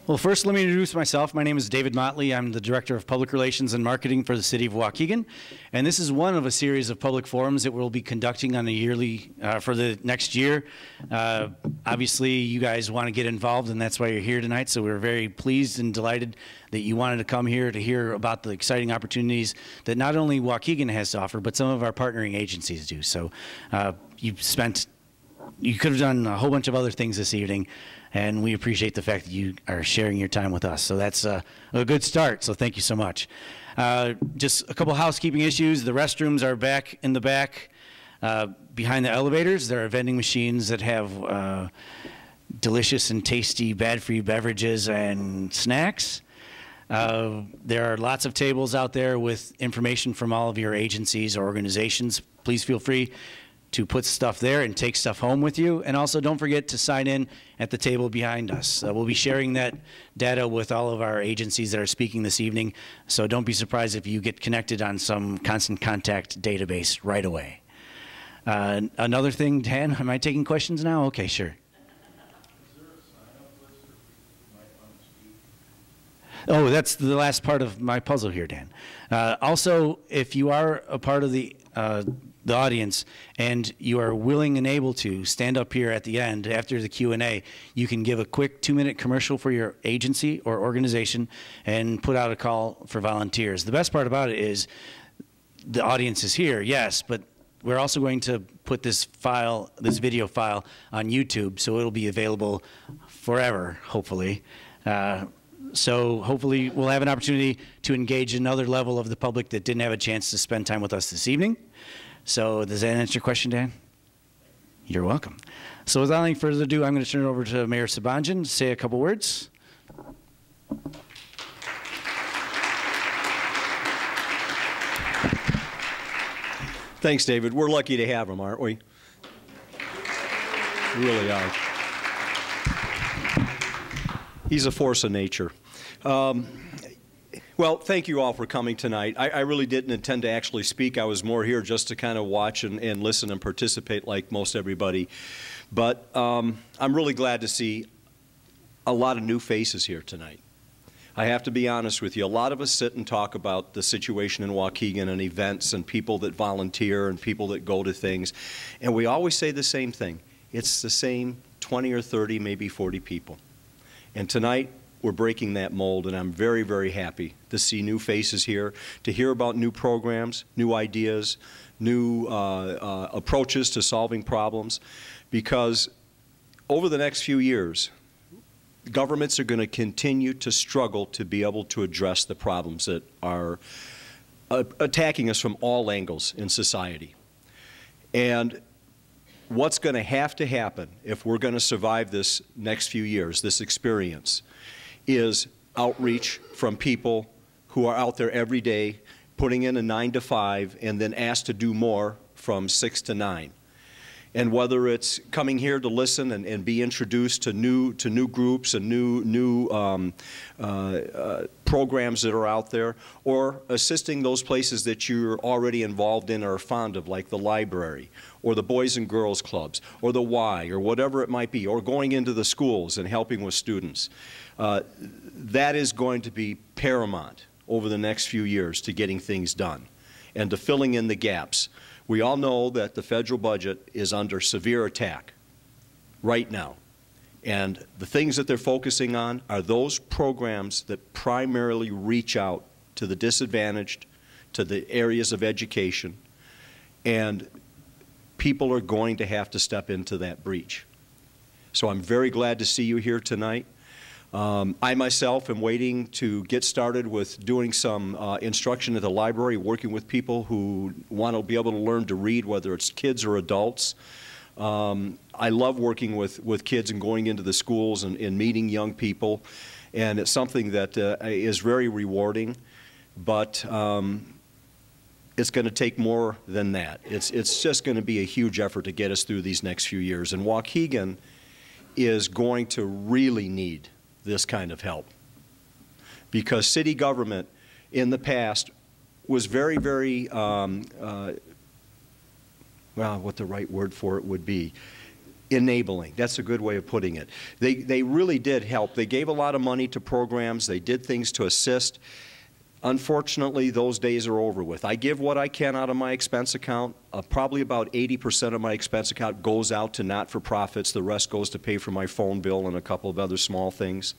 Well, first, let me introduce myself. My name is David Motley. I'm the Director of Public Relations and Marketing for the City of Waukegan. And this is one of a series of public forums that we'll be conducting on a yearly, for the next year. Obviously, you guys want to get involved, and that's why you're here tonight. So we're very pleased and delighted that you wanted to come here to hear about the exciting opportunities that not only Waukegan has to offer, but some of our partnering agencies do. So you could have done a whole bunch of other things this evening, and we appreciate the fact that you are sharing your time with us. So that's a good start, so thank you so much. Just a couple housekeeping issues. The restrooms are back in the back behind the elevators. There are vending machines that have delicious and tasty bad-for-you beverages and snacks. There are lots of tables out there with information from all of your agencies or organizations. Please feel free to put stuff there and take stuff home with you. And also don't forget to sign in at the table behind us. We'll be sharing that data with all of our agencies that are speaking this evening. So don't be surprised if you get connected on some constant contact database right away. Another thing, Dan, am I taking questions now? Okay, sure. Oh, that's the last part of my puzzle here, Dan. Also, if you are a part of the audience and you are willing and able to stand up here at the end after the Q&A, you can give a quick 2-minute commercial for your agency or organization and put out a call for volunteers. The best part about it is the audience is here, yes, but we're also going to put this video file on YouTube, so it'll be available forever, hopefully. So hopefully we'll have an opportunity to engage another level of the public that didn't have a chance to spend time with us this evening. So does that answer your question, Dan? You're welcome. So without any further ado, I'm going to turn it over to Mayor Sabanjan to say a couple words. Thanks, David. We're lucky to have him, aren't we? We really are. He's a force of nature. Well, thank you all for coming tonight. I really didn't intend to actually speak. I was more here just to kind of watch and listen and participate like most everybody. But I'm really glad to see a lot of new faces here tonight. I have to be honest with you. A lot of us sit and talk about the situation in Waukegan and events and people that volunteer and people that go to things. And we always say the same thing. It's the same 20 or 30, maybe 40 people. And tonight, we're breaking that mold, and I'm very, very happy to see new faces here, to hear about new programs, new ideas, new approaches to solving problems, because over the next few years, governments are going to continue to struggle to be able to address the problems that are attacking us from all angles in society. And what's going to happen if we're going to survive this next few years, this experience, is outreach from people who are out there every day putting in a 9 to 5 and then asked to do more from 6 to 9. And whether it's coming here to listen and be introduced to new groups and new programs that are out there, or assisting those places that you're already involved in or are fond of, like the library, or the Boys and Girls Clubs, or the Y, or whatever it might be, or going into the schools and helping with students. That is going to be paramount over the next few years to getting things done and to filling in the gaps. We all know that the federal budget is under severe attack right now. And the things that they're focusing on are those programs that primarily reach out to the disadvantaged, to the areas of education, and people are going to have to step into that breach. So I'm very glad to see you here tonight. I myself am waiting to get started with doing some instruction at the library, working with people who want to be able to learn to read, whether it's kids or adults. I love working with kids and going into the schools and meeting young people, and it's something that is very rewarding, but it's going to take more than that. It's just going to be a huge effort to get us through these next few years, and Waukegan is going to really need this kind of help, because city government in the past was very, very, well, what the right word for it would be. enabling. That's a good way of putting it. They really did help. They gave a lot of money to programs. They did things to assist. Unfortunately, those days are over with. I give what I can out of my expense account. Probably about 80% of my expense account goes out to not-for-profits. The rest goes to pay for my phone bill and a couple of other small things.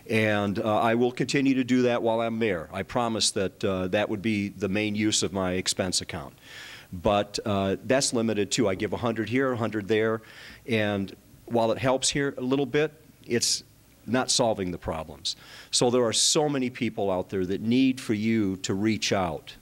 And I will continue to do that while I'm mayor. I promise that that would be the main use of my expense account. But that's limited too. I give 100 here, 100 there. And while it helps here a little bit, it's not solving the problems. So there are so many people out there that need for you to reach out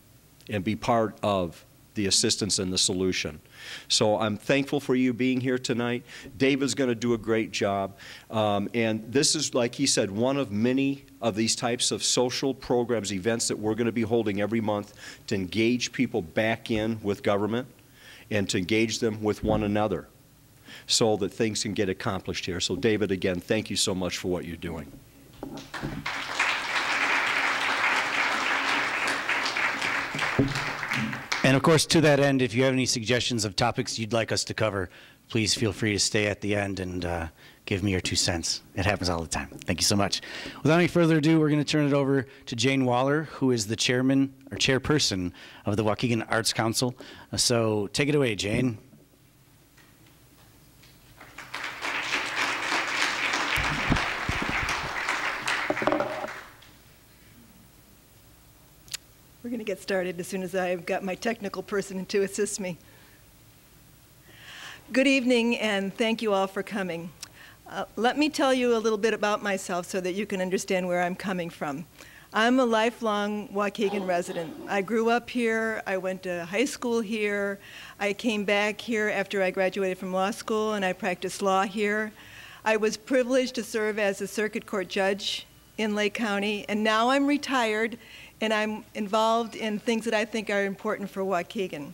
and be part of the assistance and the solution. So I'm thankful for you being here tonight. David's going to do a great job. And this is, like he said, one of many of these types of social programs, events that we're going to be holding every month to engage people back in with government and to engage them with one another, so that things can get accomplished here. So David, again, thank you so much for what you're doing. And of course, to that end, if you have any suggestions of topics you'd like us to cover, please feel free to stay at the end and give me your 2 cents. It happens all the time. Thank you so much. Without any further ado, we're going to turn it over to Jane Waller, who is the chairman or chairperson of the Waukegan Arts Council. So take it away, Jane. We're going to get started as soon as I've got my technical person to assist me. Good evening, and thank you all for coming. Let me tell you a little bit about myself so that you can understand where I'm coming from. I'm a lifelong Waukegan resident. I grew up here. I went to high school here. I came back here after I graduated from law school, and I practiced law here. I was privileged to serve as a circuit court judge in Lake County, and now I'm retired, and I'm involved in things that I think are important for Waukegan.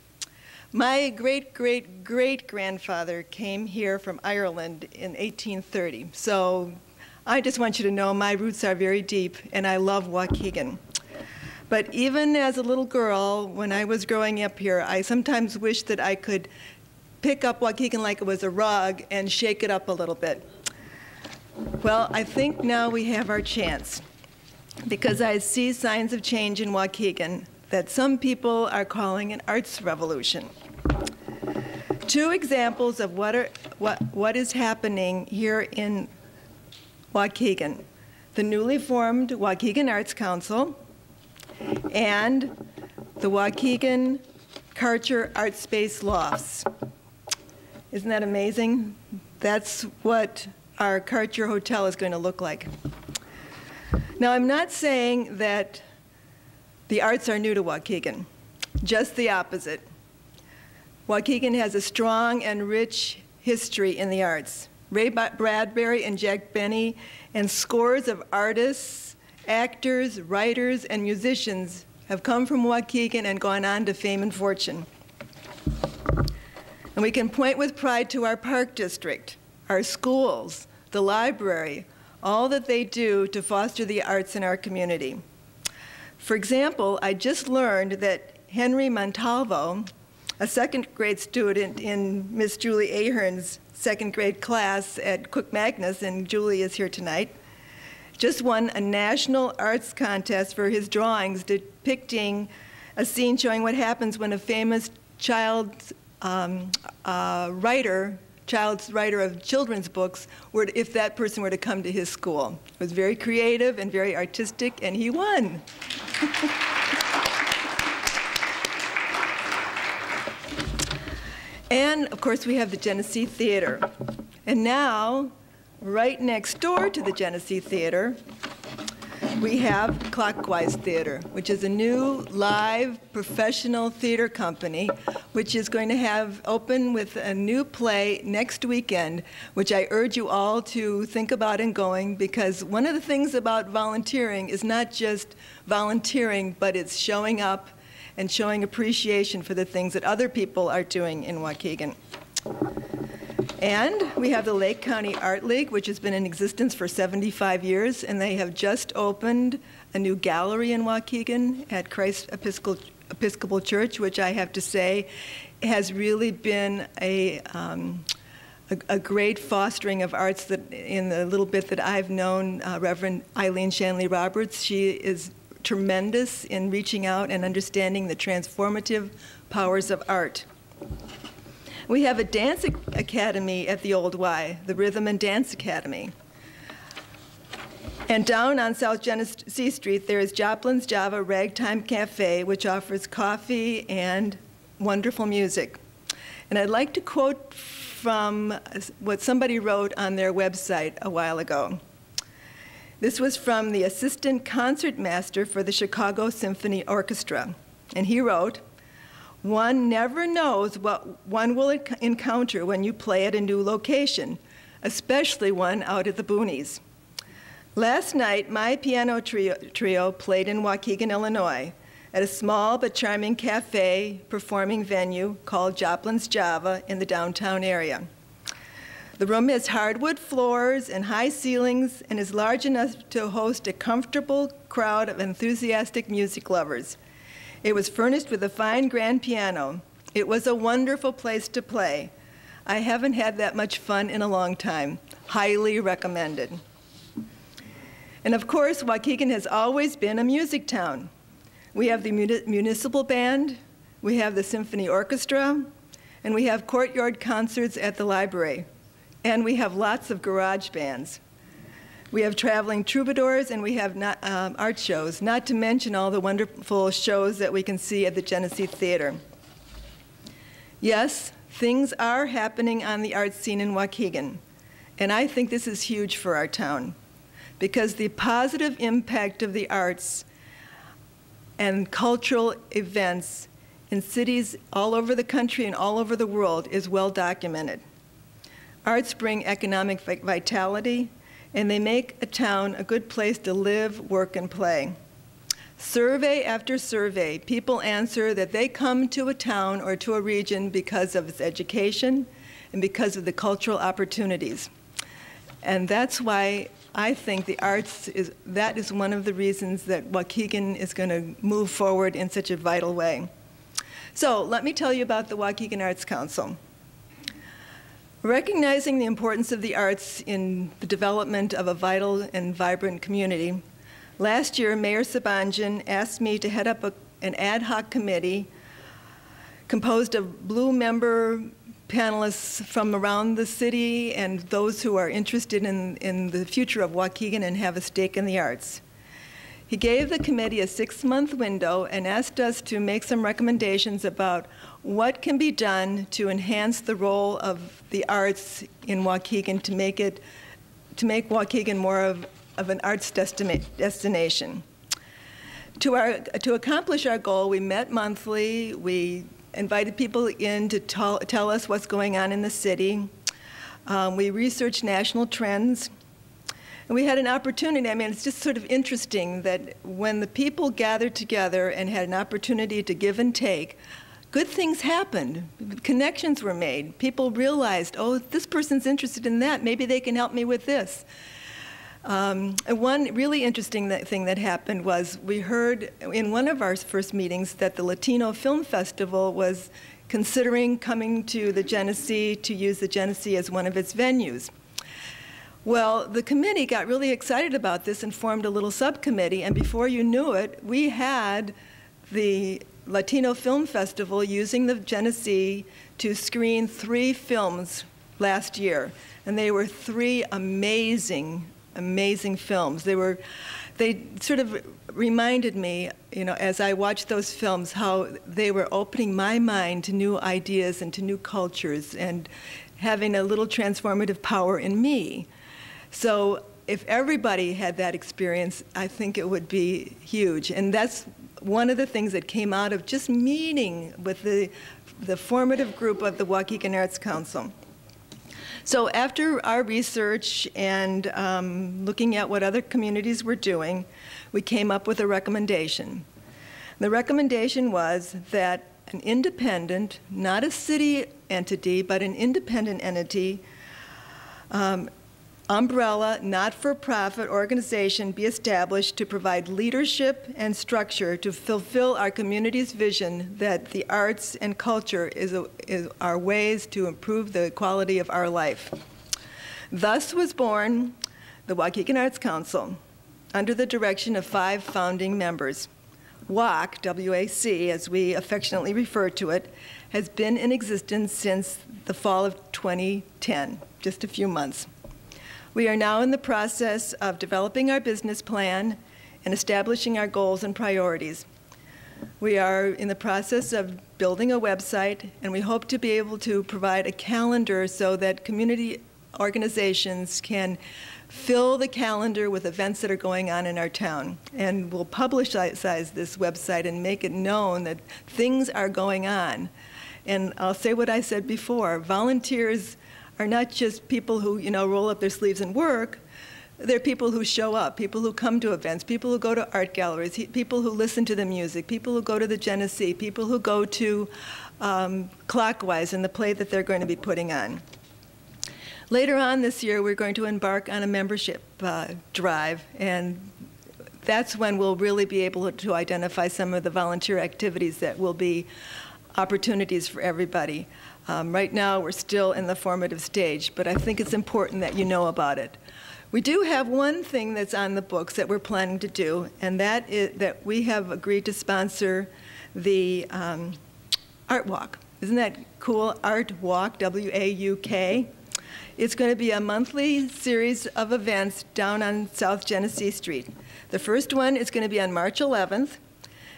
My great-great-great-grandfather came here from Ireland in 1830, so I just want you to know my roots are very deep, and I love Waukegan. But even as a little girl, when I was growing up here, I sometimes wished that I could pick up Waukegan like it was a rug and shake it up a little bit. Well, I think now we have our chance, because I see signs of change in Waukegan that some people are calling an arts revolution. Two examples of what is happening here in Waukegan: the newly formed Waukegan Arts Council and the Waukegan Karcher Art Space Lofts. Isn't that amazing? That's what our Karcher Hotel is going to look like. Now, I'm not saying that the arts are new to Waukegan, just the opposite. Waukegan has a strong and rich history in the arts. Ray Bradbury and Jack Benny and scores of artists, actors, writers, and musicians have come from Waukegan and gone on to fame and fortune. And we can point with pride to our park district, our schools, the library, all that they do to foster the arts in our community. For example, I just learned that Henry Montalvo, a second-grade student in Miss Julie Ahern's second-grade class at Cook Magnus, and Julie is here tonight, just won a national arts contest for his drawings depicting a scene showing what happens when a famous child's writer of children's books, if that person were to come to his school. It was very creative and very artistic, and he won. And, of course, we have the Genesee Theater. And now, right next door to the Genesee Theater, we have Clockwise Theater, which is a new live professional theater company which is going to have open with a new play next weekend, which I urge you all to think about and going, because one of the things about volunteering is not just volunteering, but it's showing up and showing appreciation for the things that other people are doing in Waukegan. And we have the Lake County Art League, which has been in existence for 75 years, and they have just opened a new gallery in Waukegan at Christ Episcopal Church, which I have to say has really been a a great fostering of arts that in the little bit that I've known Reverend Eileen Shanley Roberts. She is tremendous in reaching out and understanding the transformative powers of art. We have a dance academy at the Old Y, the Rhythm and Dance Academy. And down on South Genesee Street, there is Joplin's Java Ragtime Cafe, which offers coffee and wonderful music. And I'd like to quote from what somebody wrote on their website a while ago. This was from the assistant concertmaster for the Chicago Symphony Orchestra. And he wrote, "One never knows what one will encounter when you play at a new location, especially one out at the boonies. Last night, my piano trio played in Waukegan, Illinois, at a small but charming cafe performing venue called Joplin's Java in the downtown area. The room has hardwood floors and high ceilings and is large enough to host a comfortable crowd of enthusiastic music lovers. It was furnished with a fine grand piano. It was a wonderful place to play. I haven't had that much fun in a long time. Highly recommended." And of course, Waukegan has always been a music town. We have the municipal band, we have the symphony orchestra, and we have courtyard concerts at the library. And we have lots of garage bands. We have traveling troubadours, and we have art shows, not to mention all the wonderful shows that we can see at the Genesee Theater. Yes, things are happening on the art scene in Waukegan, and I think this is huge for our town, because the positive impact of the arts and cultural events in cities all over the country and all over the world is well documented. Arts bring economic vitality, and they make a town a good place to live, work, and play. Survey after survey, people answer that they come to a town or to a region because of its education and because of the cultural opportunities. And that's why I think the arts that is one of the reasons that Waukegan is going to move forward in such a vital way. So let me tell you about the Waukegan Arts Council. Recognizing the importance of the arts in the development of a vital and vibrant community, last year Mayor Sabanjan asked me to head up an ad hoc committee composed of Blue member panelists from around the city and those who are interested in the future of Waukegan and have a stake in the arts. He gave the committee a 6-month window and asked us to make some recommendations about what can be done to enhance the role of the arts in Waukegan to make Waukegan more of an arts destination. To accomplish our goal, we met monthly. We invited people in to tell us what's going on in the city. We researched national trends. And we had an opportunity. I mean, it's just sort of interesting that when the people gathered together and had an opportunity to give and take, good things happened. Connections were made. People realized, oh, this person's interested in that. Maybe they can help me with this. And one really interesting thing that happened was we heard in one of our first meetings that the Latino Film Festival was considering coming to the Genesee to use the Genesee as one of its venues. Well, the committee got really excited about this and formed a little subcommittee, and before you knew it, we had the Latino Film Festival using the Genesee to screen 3 films last year, and they were 3 amazing films. They sort of reminded me, you know, as I watched those films, how they were opening my mind to new ideas and to new cultures and having a little transformative power in me. So if everybody had that experience, I think it would be huge. And that's one of the things that came out of just meeting with the formative group of the Waukegan Arts Council. So after our research and looking at what other communities were doing, we came up with a recommendation. The recommendation was that an independent, not a city entity, but an independent entity, umbrella, not-for-profit organization be established to provide leadership and structure to fulfill our community's vision that the arts and culture are ways to improve the quality of our life. Thus was born the Waukegan Arts Council, under the direction of 5 founding members. WAC, W-A-C, as we affectionately refer to it, has been in existence since the fall of 2010, just a few months. We are now in the process of developing our business plan and establishing our goals and priorities. We are in the process of building a website, and we hope to be able to provide a calendar so that community organizations can fill the calendar with events that are going on in our town. And we'll publicize this website and make it known that things are going on. And I'll say what I said before, volunteers are not just people who, roll up their sleeves and work. They're people who show up, people who come to events, people who go to art galleries, people who listen to the music, people who go to the Genesee, people who go to Clockwise and the play that they're going to be putting on. Later on this year, we're going to embark on a membership drive, and that's when we'll really be able to identify some of the volunteer activities that will be opportunities for everybody. Right now, we're still in the formative stage, but I think it's important that you know about it. We do have one thing that's on the books that we're planning to do, and that is that we have agreed to sponsor the Art Walk. Isn't that cool? Art Walk, W-A-U-K. It's going to be a monthly series of events down on South Genesee Street. The first one is going to be on March 11th,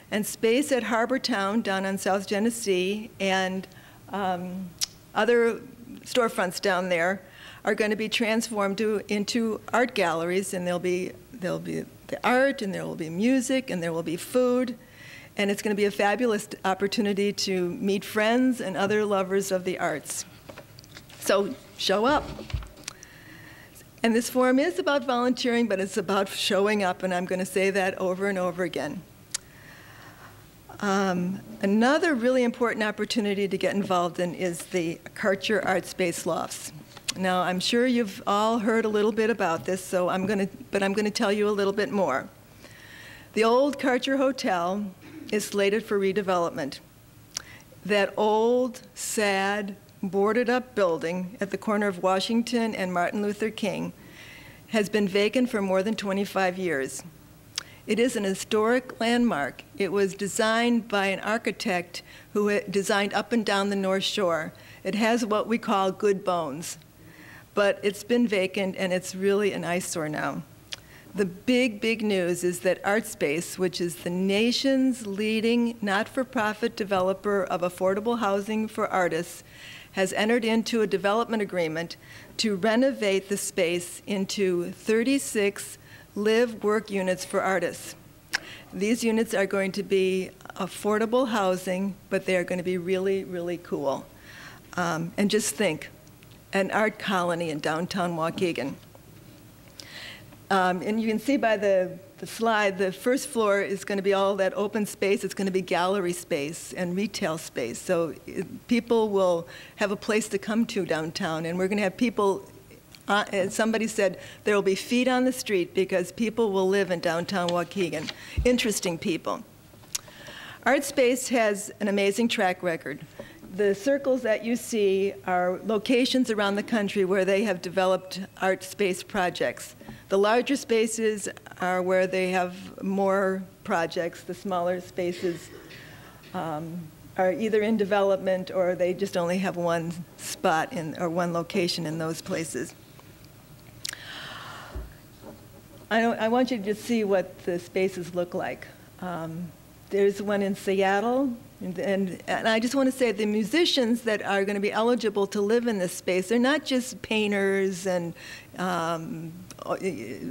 and space at Harbor Town down on South Genesee and other storefronts down there are going to be transformed into art galleries, and there'll be the art, and there will be music, and there will be food, and it's going to be a fabulous opportunity to meet friends and other lovers of the arts. So show up. And this forum is about volunteering, but it's about showing up, and I'm going to say that over and over again. Another really important opportunity to get involved in is the Karcher Art Space Lofts. Now, I'm sure you've all heard a little bit about this, so I'm going to tell you a little bit more. The old Karcher Hotel is slated for redevelopment. That old, sad, boarded-up building at the corner of Washington and Martin Luther King has been vacant for more than 25 years. It is an historic landmark. It was designed by an architect who designed up and down the North Shore. It has what we call good bones, but it's been vacant and it's really an eyesore now. The big news is that ArtSpace, which is the nation's leading not-for-profit developer of affordable housing for artists, has entered into a development agreement to renovate the space into 36 live-work units for artists. These units are going to be affordable housing, but they are going to be really cool. And just think, an art colony in downtown Waukegan. And you can see by the slide, the first floor is going to be all that open space. It's going to be gallery space and retail space. So people will have a place to come to downtown, and we're going to have people. Somebody said there will be feet on the street because people will live in downtown Waukegan. Interesting people. ArtSpace has an amazing track record. The circles that you see are locations around the country where they have developed art space projects. The larger spaces are where they have more projects. The smaller spaces are either in development or they just only have one spot or one location in those places. I want you to just see what the spaces look like. There's one in Seattle, and I just want to say the musicians that are going to be eligible to live in this space, they're not just painters and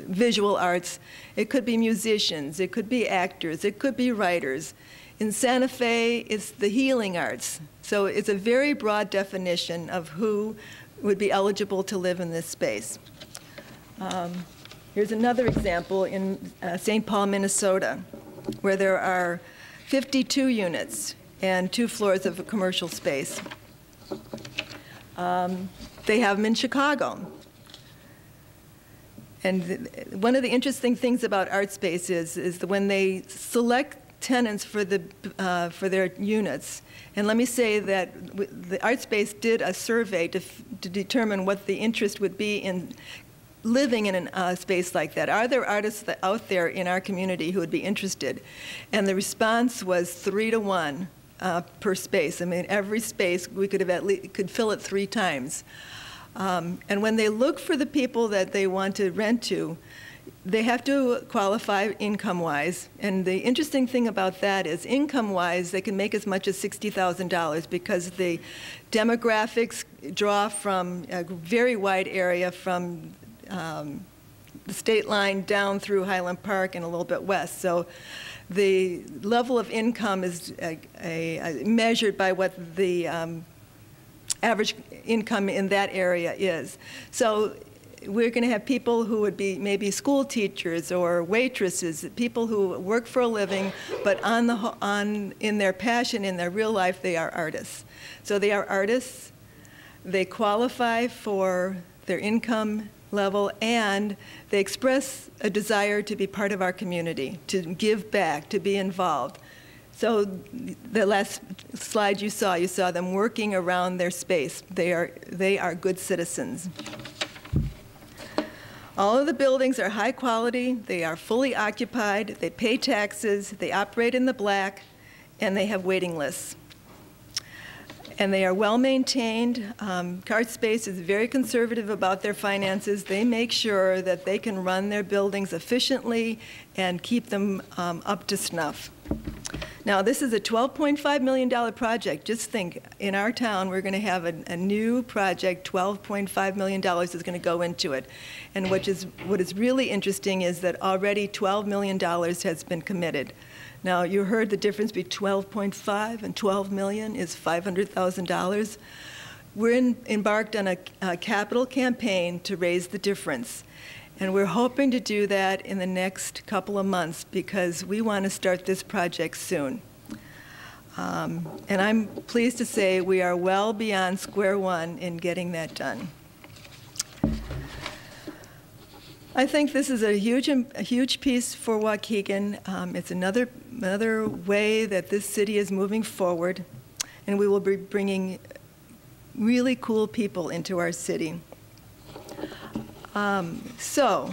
visual arts. It could be musicians, it could be actors, it could be writers. In Santa Fe, it's the healing arts. So it's a very broad definition of who would be eligible to live in this space. Here's another example in St. Paul, Minnesota, where there are 52 units and 2 floors of a commercial space. They have them in Chicago. And one of the interesting things about ArtSpace is that when they select tenants for their units, and let me say that the ArtSpace did a survey to determine what the interest would be in living in a space like that. Are there artists out there in our community who would be interested? And the response was 3 to 1 per space. I mean, every space we could fill it 3 times. And when they look for the people that they want to rent to, they have to qualify income-wise. And the interesting thing about that is income-wise, they can make as much as $60,000 because the demographics draw from a very wide area from the state line down through Highland Park and a little bit west. So the level of income is measured by what the average income in that area is. So we're going to have people who would be maybe school teachers or waitresses, people who work for a living, but in their passion, in their real life, they are artists. So they are artists, they qualify for their income level, and they express a desire to be part of our community, to give back, to be involved. So the last slide you saw them working around their space. They are good citizens. All of the buildings are high quality, they are fully occupied, they pay taxes, they operate in the black, and they have waiting lists. And they are well maintained. ArtSpace is very conservative about their finances. They make sure that they can run their buildings efficiently and keep them up to snuff. Now, this is a $12.5 million project. Just think, in our town, we're going to have a new project, $12.5 million is going to go into it. And what is really interesting is that already $12 million has been committed. Now, you heard the difference between 12.5 and 12 million is $500,000. We're embarked on a capital campaign to raise the difference. And we're hoping to do that in the next couple of months because we want to start this project soon. And I'm pleased to say we are well beyond square one in getting that done. I think this is a huge piece for Waukegan. It's another way that this city is moving forward, and we will be bringing really cool people into our city. So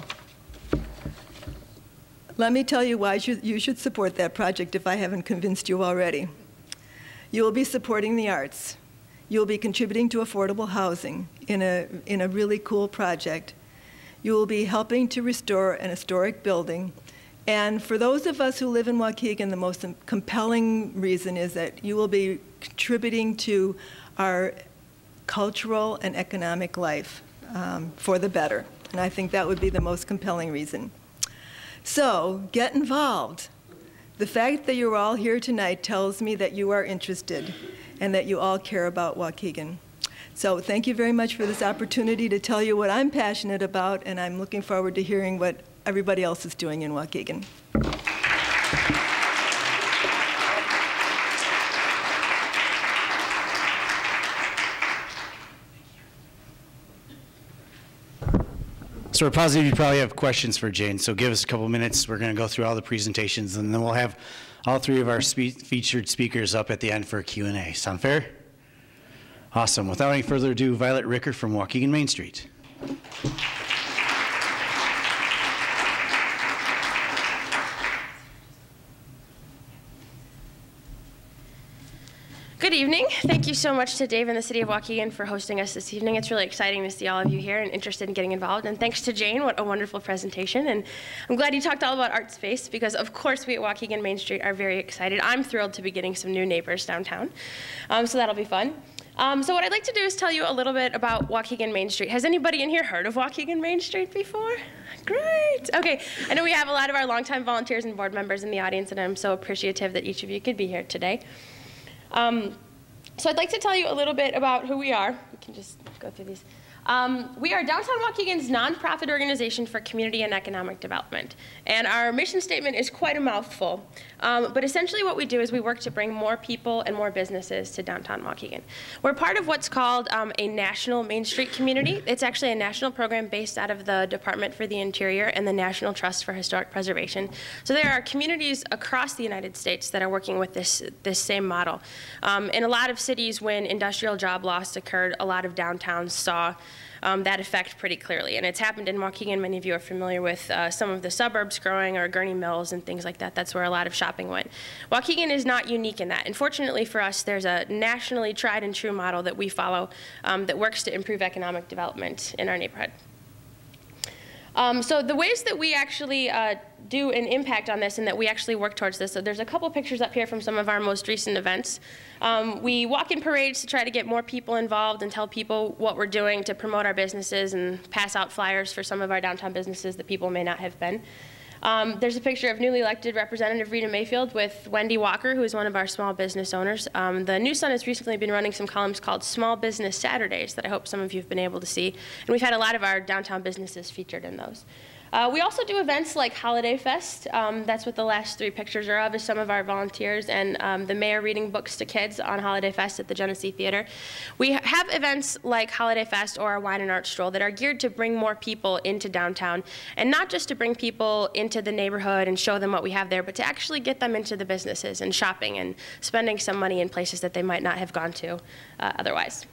let me tell you why you should support that project if I haven't convinced you already. You will be supporting the arts. You will be contributing to affordable housing in a really cool project. You will be helping to restore an historic building. And for those of us who live in Waukegan, the most compelling reason is that you will be contributing to our cultural and economic life for the better. And I think that would be the most compelling reason. So get involved. The fact that you're all here tonight tells me that you are interested and that you all care about Waukegan. So thank you very much for this opportunity to tell you what I'm passionate about, and I'm looking forward to hearing what everybody else is doing in Waukegan. So we're positive you probably have questions for Jane, so give us a couple minutes. We're going to go through all the presentations, and then we'll have all three of our featured speakers up at the end for a Q&A. Sound fair? Awesome. Without any further ado, Violet Ricker from Waukegan Main Street. Good evening. Thank you so much to Dave and the City of Waukegan for hosting us this evening. It's really exciting to see all of you here and interested in getting involved. And thanks to Jane, what a wonderful presentation. And I'm glad you talked all about ArtSpace because, of course, we at Waukegan Main Street are very excited. I'm thrilled to be getting some new neighbors downtown, so that'll be fun. So what I'd like to do is tell you a little bit about Waukegan Main Street. Has anybody in here heard of Waukegan Main Street before? Great. Okay. I know we have a lot of our longtime volunteers and board members in the audience, and I'm so appreciative that each of you could be here today. So I'd like to tell you a little bit about who we are. We can just go through these. We are Downtown Waukegan's nonprofit organization for community and economic development. And our mission statement is quite a mouthful. But essentially what we do is we work to bring more people and more businesses to downtown Waukegan. We're part of what's called a national Main Street community. It's actually a national program based out of the Department for the Interior and the National Trust for Historic Preservation. So there are communities across the United States that are working with this same model. In a lot of cities, when industrial job loss occurred, a lot of downtowns saw that effect pretty clearly. And it's happened in Waukegan. Many of you are familiar with some of the suburbs growing, or Gurney Mills and things like that. That's where a lot of shopping went. Waukegan is not unique in that. And fortunately for us, there's a nationally tried and true model that we follow that works to improve economic development in our neighborhood. So the ways that we actually do an impact on this and that we actually work towards this, so there's a couple pictures up here from some of our most recent events. We walk in parades to try to get more people involved and tell people what we're doing to promote our businesses and pass out flyers for some of our downtown businesses that people may not have been. There's a picture of newly elected Representative Rita Mayfield with Wendy Walker, who is one of our small business owners. The News Sun has recently been running some columns called Small Business Saturdays that I hope some of you have been able to see. And we've had a lot of our downtown businesses featured in those. We also do events like Holiday Fest. That's what the last three pictures are of, is some of our volunteers, and the mayor reading books to kids on Holiday Fest at the Genesee Theater. We have events like Holiday Fest or our Wine and Art Stroll that are geared to bring more people into downtown, and not just to bring people into the neighborhood and show them what we have there, but to actually get them into the businesses and shopping and spending some money in places that they might not have gone to otherwise.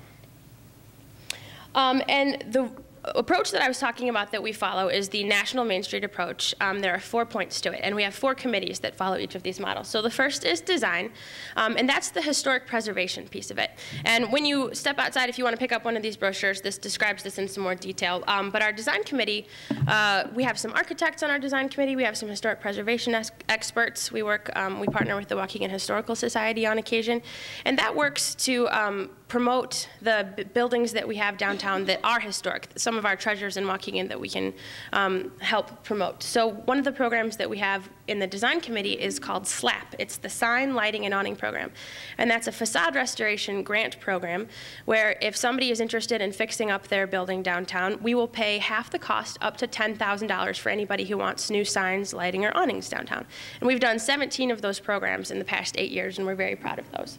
And the approach that I was talking about that we follow is the National Main Street approach. There are 4 points to it, and we have 4 committees that follow each of these models. So the first is design, and that's the historic preservation piece of it. And when you step outside, if you want to pick up one of these brochures, this describes this in some more detail. But our design committee, we have some architects on our design committee. We have some historic preservation experts. We partner with the Waukegan Historical Society on occasion, and that works to promote the buildings that we have downtown that are historic, some of our treasures in Waukegan that we can help promote. So one of the programs that we have in the design committee is called SLAP. It's the Sign, Lighting, and Awning Program. And that's a facade restoration grant program where if somebody is interested in fixing up their building downtown, we will pay half the cost, up to $10,000, for anybody who wants new signs, lighting, or awnings downtown. And we've done 17 of those programs in the past 8 years, and we're very proud of those.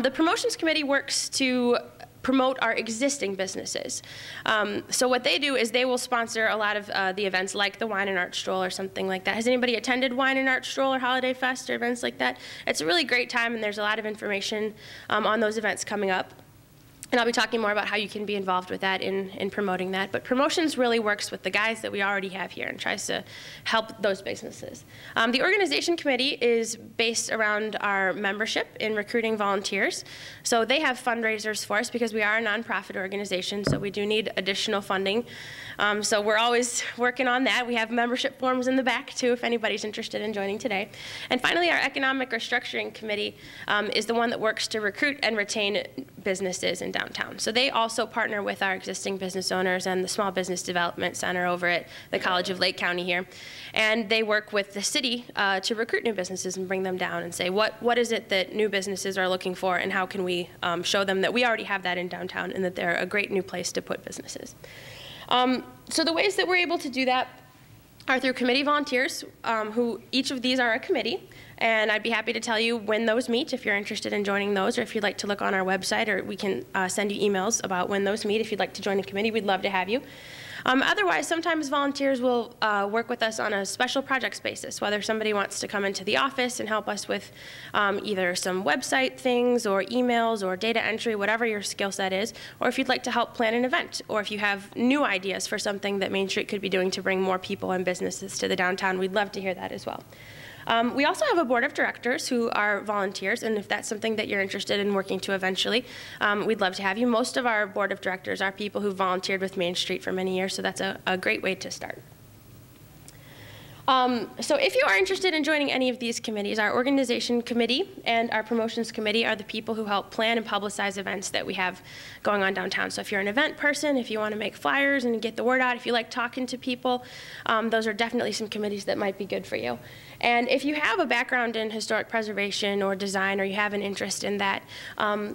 The promotions committee works to promote our existing businesses. So what they do is they will sponsor a lot of the events like the Wine and Art Stroll or something like that. Has anybody attended Wine and Art Stroll or Holiday Fest or events like that? It's a really great time, and there's a lot of information on those events coming up. And I'll be talking more about how you can be involved with that in promoting that. But promotions really works with the guys that we already have here and tries to help those businesses. The organization committee is based around our membership in recruiting volunteers. So they have fundraisers for us because we are a nonprofit organization, so we do need additional funding. So we're always working on that. We have membership forms in the back, too, if anybody's interested in joining today. And finally, our economic restructuring committee is the one that works to recruit and retain businesses in downtown. So they also partner with our existing business owners and the Small Business Development Center over at the College of Lake County here. And they work with the city to recruit new businesses and bring them down and say, what is it that new businesses are looking for, and how can we show them that we already have that in downtown and that they're a great new place to put businesses. So the ways that we're able to do that are through committee volunteers, who each of these are a committee. And I'd be happy to tell you when those meet if you're interested in joining those, or if you'd like to look on our website, or we can send you emails about when those meet. If you'd like to join a committee, we'd love to have you. Otherwise, sometimes volunteers will work with us on a special projects basis, whether somebody wants to come into the office and help us with either some website things or emails or data entry, whatever your skill set is, or if you'd like to help plan an event, or if you have new ideas for something that Main Street could be doing to bring more people and businesses to the downtown, we'd love to hear that as well. We also have a board of directors who are volunteers, and if that's something that you're interested in working to eventually, we'd love to have you. Most of our board of directors are people who volunteered with Main Street for many years, so that's a great way to start. So if you are interested in joining any of these committees, our organization committee and our promotions committee are the people who help plan and publicize events that we have going on downtown. So if you're an event person, if you want to make flyers and get the word out, if you like talking to people, those are definitely some committees that might be good for you. And if you have a background in historic preservation or design, or you have an interest in that,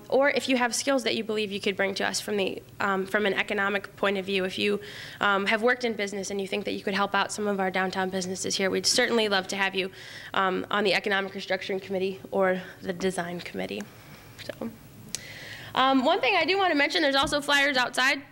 or if you have skills that you believe you could bring to us from an economic point of view, if you have worked in business and you think that you could help out some of our downtown businesses here, we'd certainly love to have you on the Economic Restructuring Committee or the Design Committee. So, one thing I do want to mention, there's also flyers outside.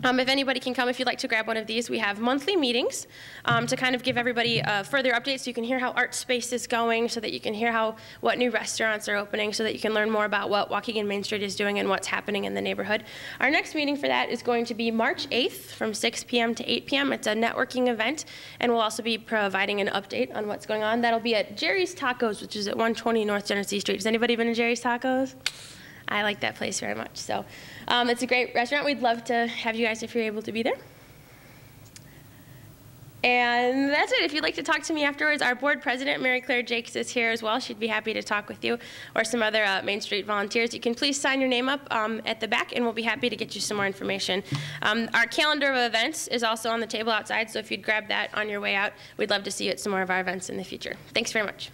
If anybody can come, if you'd like to grab one of these, we have monthly meetings to kind of give everybody further updates so you can hear how Art Space is going, so that you can hear what new restaurants are opening, so that you can learn more about what Waukegan Main Street is doing and what's happening in the neighborhood. Our next meeting for that is going to be March 8th from 6 p.m. to 8 p.m. It's a networking event, and we'll also be providing an update on what's going on. That'll be at Jerry's Tacos, which is at 120 North Genesee Street. Has anybody been to Jerry's Tacos? I like that place very much. So it's a great restaurant. We'd love to have you guys if you're able to be there. And that's it. If you'd like to talk to me afterwards, our board president, Mary Claire Jakes, is here as well. She'd be happy to talk with you, or some other Main Street volunteers. You can please sign your name up at the back, and we'll be happy to get you some more information. Our calendar of events is also on the table outside, so if you'd grab that on your way out, we'd love to see you at some more of our events in the future. Thanks very much.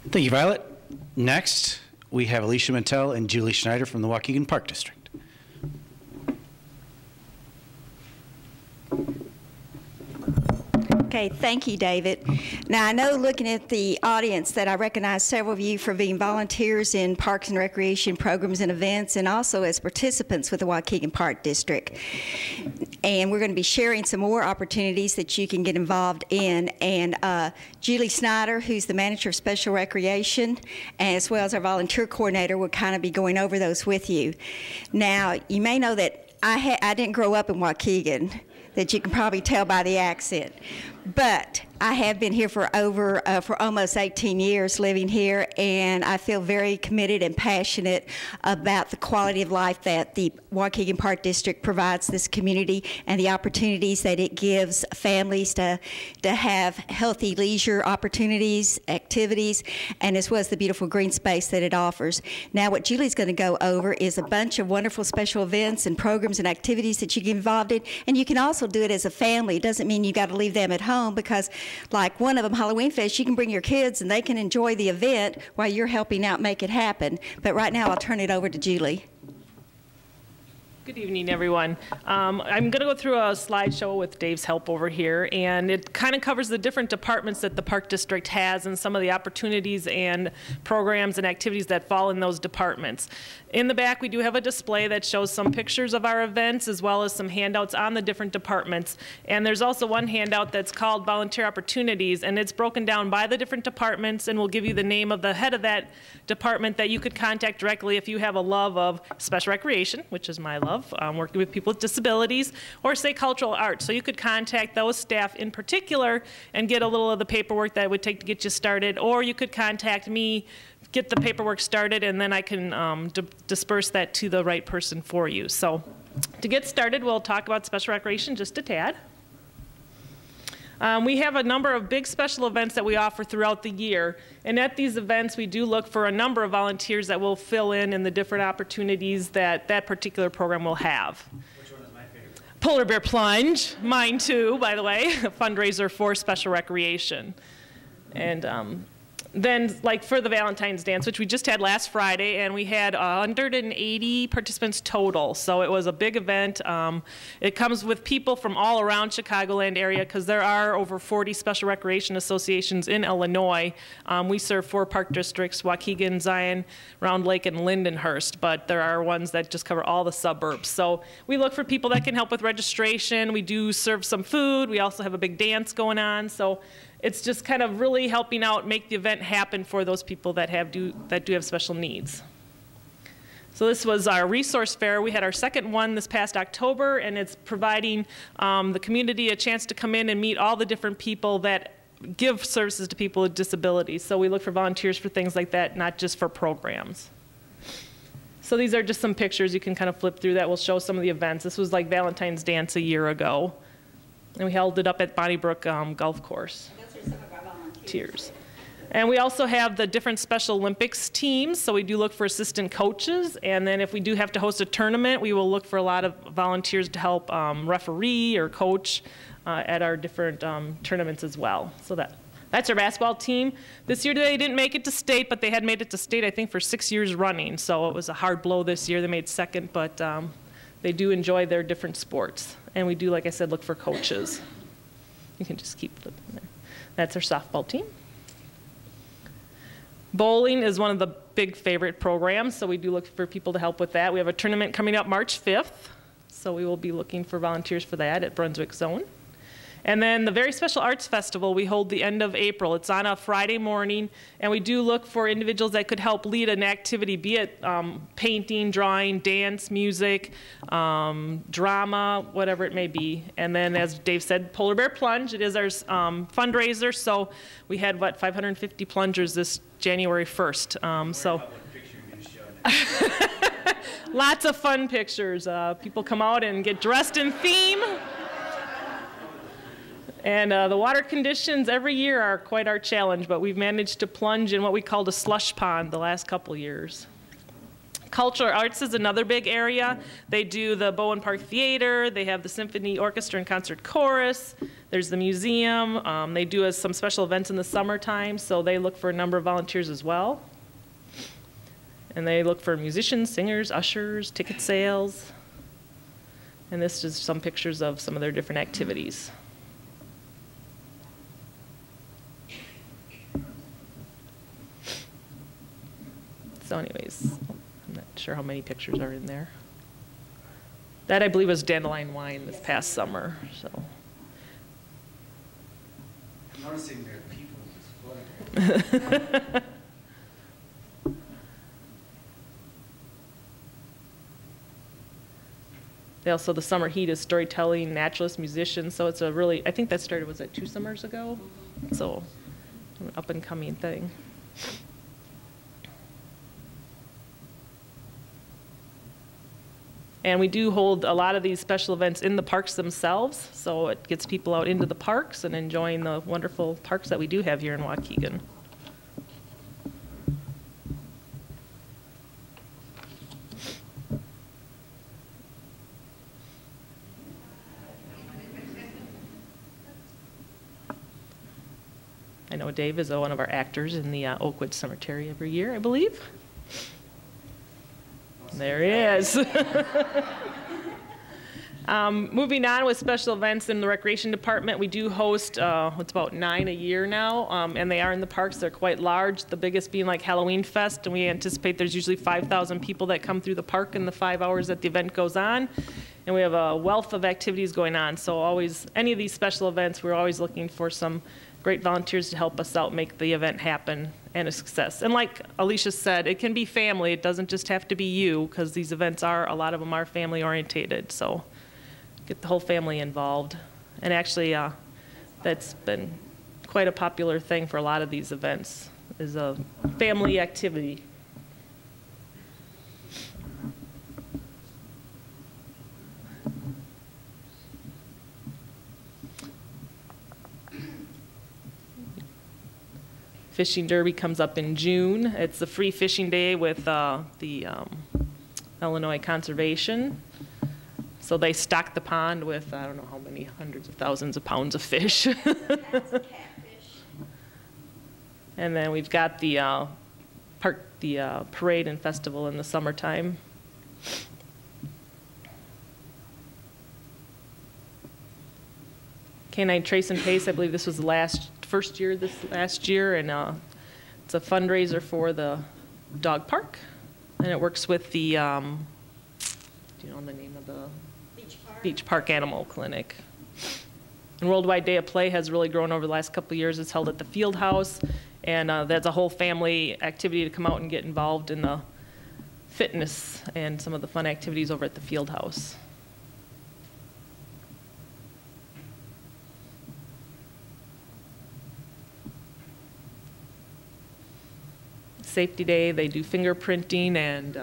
Thank you, Violet. Next, we have Alicia Mantell and Julie Schneider from the Waukegan Park District. Okay, thank you, David. Now, I know looking at the audience that I recognize several of you for being volunteers in parks and recreation programs and events, and also as participants with the Waukegan Park District. And we're going to be sharing some more opportunities that you can get involved in. And Julie Snyder, who's the manager of special recreation, as well as our volunteer coordinator, will kind of be going over those with you. Now, you may know that I didn't grow up in Waukegan, that you can probably tell by the accent. But I have been here for almost 18 years living here, and I feel very committed and passionate about the quality of life that the Waukegan Park District provides this community and the opportunities that it gives families to have healthy leisure opportunities, activities, and as well as the beautiful green space that it offers. Now, what Julie's going to go over is a bunch of wonderful special events and programs and activities that you get involved in, and you can also do it as a family. It doesn't mean you've got to leave them at home, because like one of them, Halloween Fest, you can bring your kids and they can enjoy the event while you're helping out make it happen. But right now, I'll turn it over to Julie. Good evening, everyone. I'm going to go through a slideshow with Dave's help over here, and it kind of covers the different departments that the Park District has and some of the opportunities and programs and activities that fall in those departments. In the back, we do have a display that shows some pictures of our events as well as some handouts on the different departments. And there's also one handout that's called Volunteer Opportunities, and it's broken down by the different departments, and we'll give you the name of the head of that department that you could contact directly if you have a love of special recreation, which is my love, working with people with disabilities, or say cultural arts. So you could contact those staff in particular and get a little of the paperwork that it would take to get you started, or you could contact me, get the paperwork started, and then I can disperse that to the right person for you. So to get started, we'll talk about special recreation just a tad. We have a number of big special events that we offer throughout the year, and at these events we do look for a number of volunteers that will fill in the different opportunities that that particular program will have. Which one is my favorite? Polar Bear Plunge, mine too, by the way, a fundraiser for special recreation. And then, like for the Valentine's Dance, which we just had last Friday, and we had 180 participants total, so it was a big event. It comes with people from all around Chicagoland area, because there are over 40 special recreation associations in Illinois. We serve 4 park districts: Waukegan, Zion, Round Lake, and Lindenhurst, but there are ones that just cover all the suburbs. So we look for people that can help with registration. We do serve some food. We also have a big dance going on. So it's just kind of really helping out, make the event happen for those people that do have special needs. So this was our resource fair. We had our second one this past October, and it's providing the community a chance to come in and meet all the different people that give services to people with disabilities. So we look for volunteers for things like that, not just for programs. So these are just some pictures. You can kind of flip through that. We'll show some of the events. This was like Valentine's Dance a year ago. And we held it up at Bonnybrook Golf Course. Those are some of our volunteers. And we also have the different Special Olympics teams, so we do look for assistant coaches. And then if we do have to host a tournament, we will look for a lot of volunteers to help referee or coach at our different tournaments as well. So that's our basketball team. This year they didn't make it to state, but they had made it to state, I think, for 6 years running. So it was a hard blow this year. They made second, but they do enjoy their different sports. And we do, like I said, look for coaches. You can just keep flipping there. That's our softball team. Bowling is one of the big favorite programs, so we do look for people to help with that. We have a tournament coming up March 5th, so we will be looking for volunteers for that at Brunswick Zone. And then the Very Special Arts Festival we hold the end of April. It's on a Friday morning, and we do look for individuals that could help lead an activity, be it painting, drawing, dance, music, drama, whatever it may be. And then, as Dave said, Polar Bear Plunge. It is our fundraiser, so we had, 550 plungers this January 1st. Lots of fun pictures. People come out and get dressed in theme. And the water conditions every year are quite our challenge, but we've managed to plunge in what we called a slush pond the last couple years. Cultural arts is another big area. They do the Bowen Park Theater. They have the Symphony Orchestra and Concert Chorus. There's the museum. They do some special events in the summertime, so they look for a number of volunteers as well. And they look for musicians, singers, ushers, ticket sales. And this is some pictures of some of their different activities. So anyways, I'm not sure how many pictures are in there. That, I believe, was Dandelion Wine this past summer. So. I'm noticing there are people just They also, the summer heat is storytelling, naturalist, musicians. So it's a really, I think that started, was it 2 summers ago? So an up and coming thing. And we do hold a lot of these special events in the parks themselves, so it gets people out into the parks and enjoying the wonderful parks that we do have here in Waukegan. I know Dave is one of our actors in the Oakwood Cemetery every year, I believe. There he is. Moving on with special events in the recreation department, we do host, it's about 9 a year now, and they are in the parks. They're quite large, the biggest being like Halloween Fest, and we anticipate there's usually 5,000 people that come through the park in the 5 hours that the event goes on. And we have a wealth of activities going on, so always, any of these special events, we're always looking for some great volunteers to help us out make the event happen and a success. And like Alicia said, it can be family. It doesn't just have to be you, because these events are, a lot of them are family orientated. So get the whole family involved. And actually, that's been quite a popular thing for a lot of these events, is a family activity. Fishing Derby comes up in June. It's a free fishing day with the Illinois Conservation. So they stock the pond with, I don't know how many, hundreds of thousands of pounds of fish. And then we've got the parade and festival in the summertime. Canine Trace and Pace, I believe this was the first year this last year, and it's a fundraiser for the dog park, and it works with the, do you know the name of the? Beach Park Animal Clinic. And Worldwide Day of Play has really grown over the last couple of years. It's held at the Field House, and that's a whole family activity to come out and get involved in the fitness and some of the fun activities over at the Field House. Safety Day, they do fingerprinting and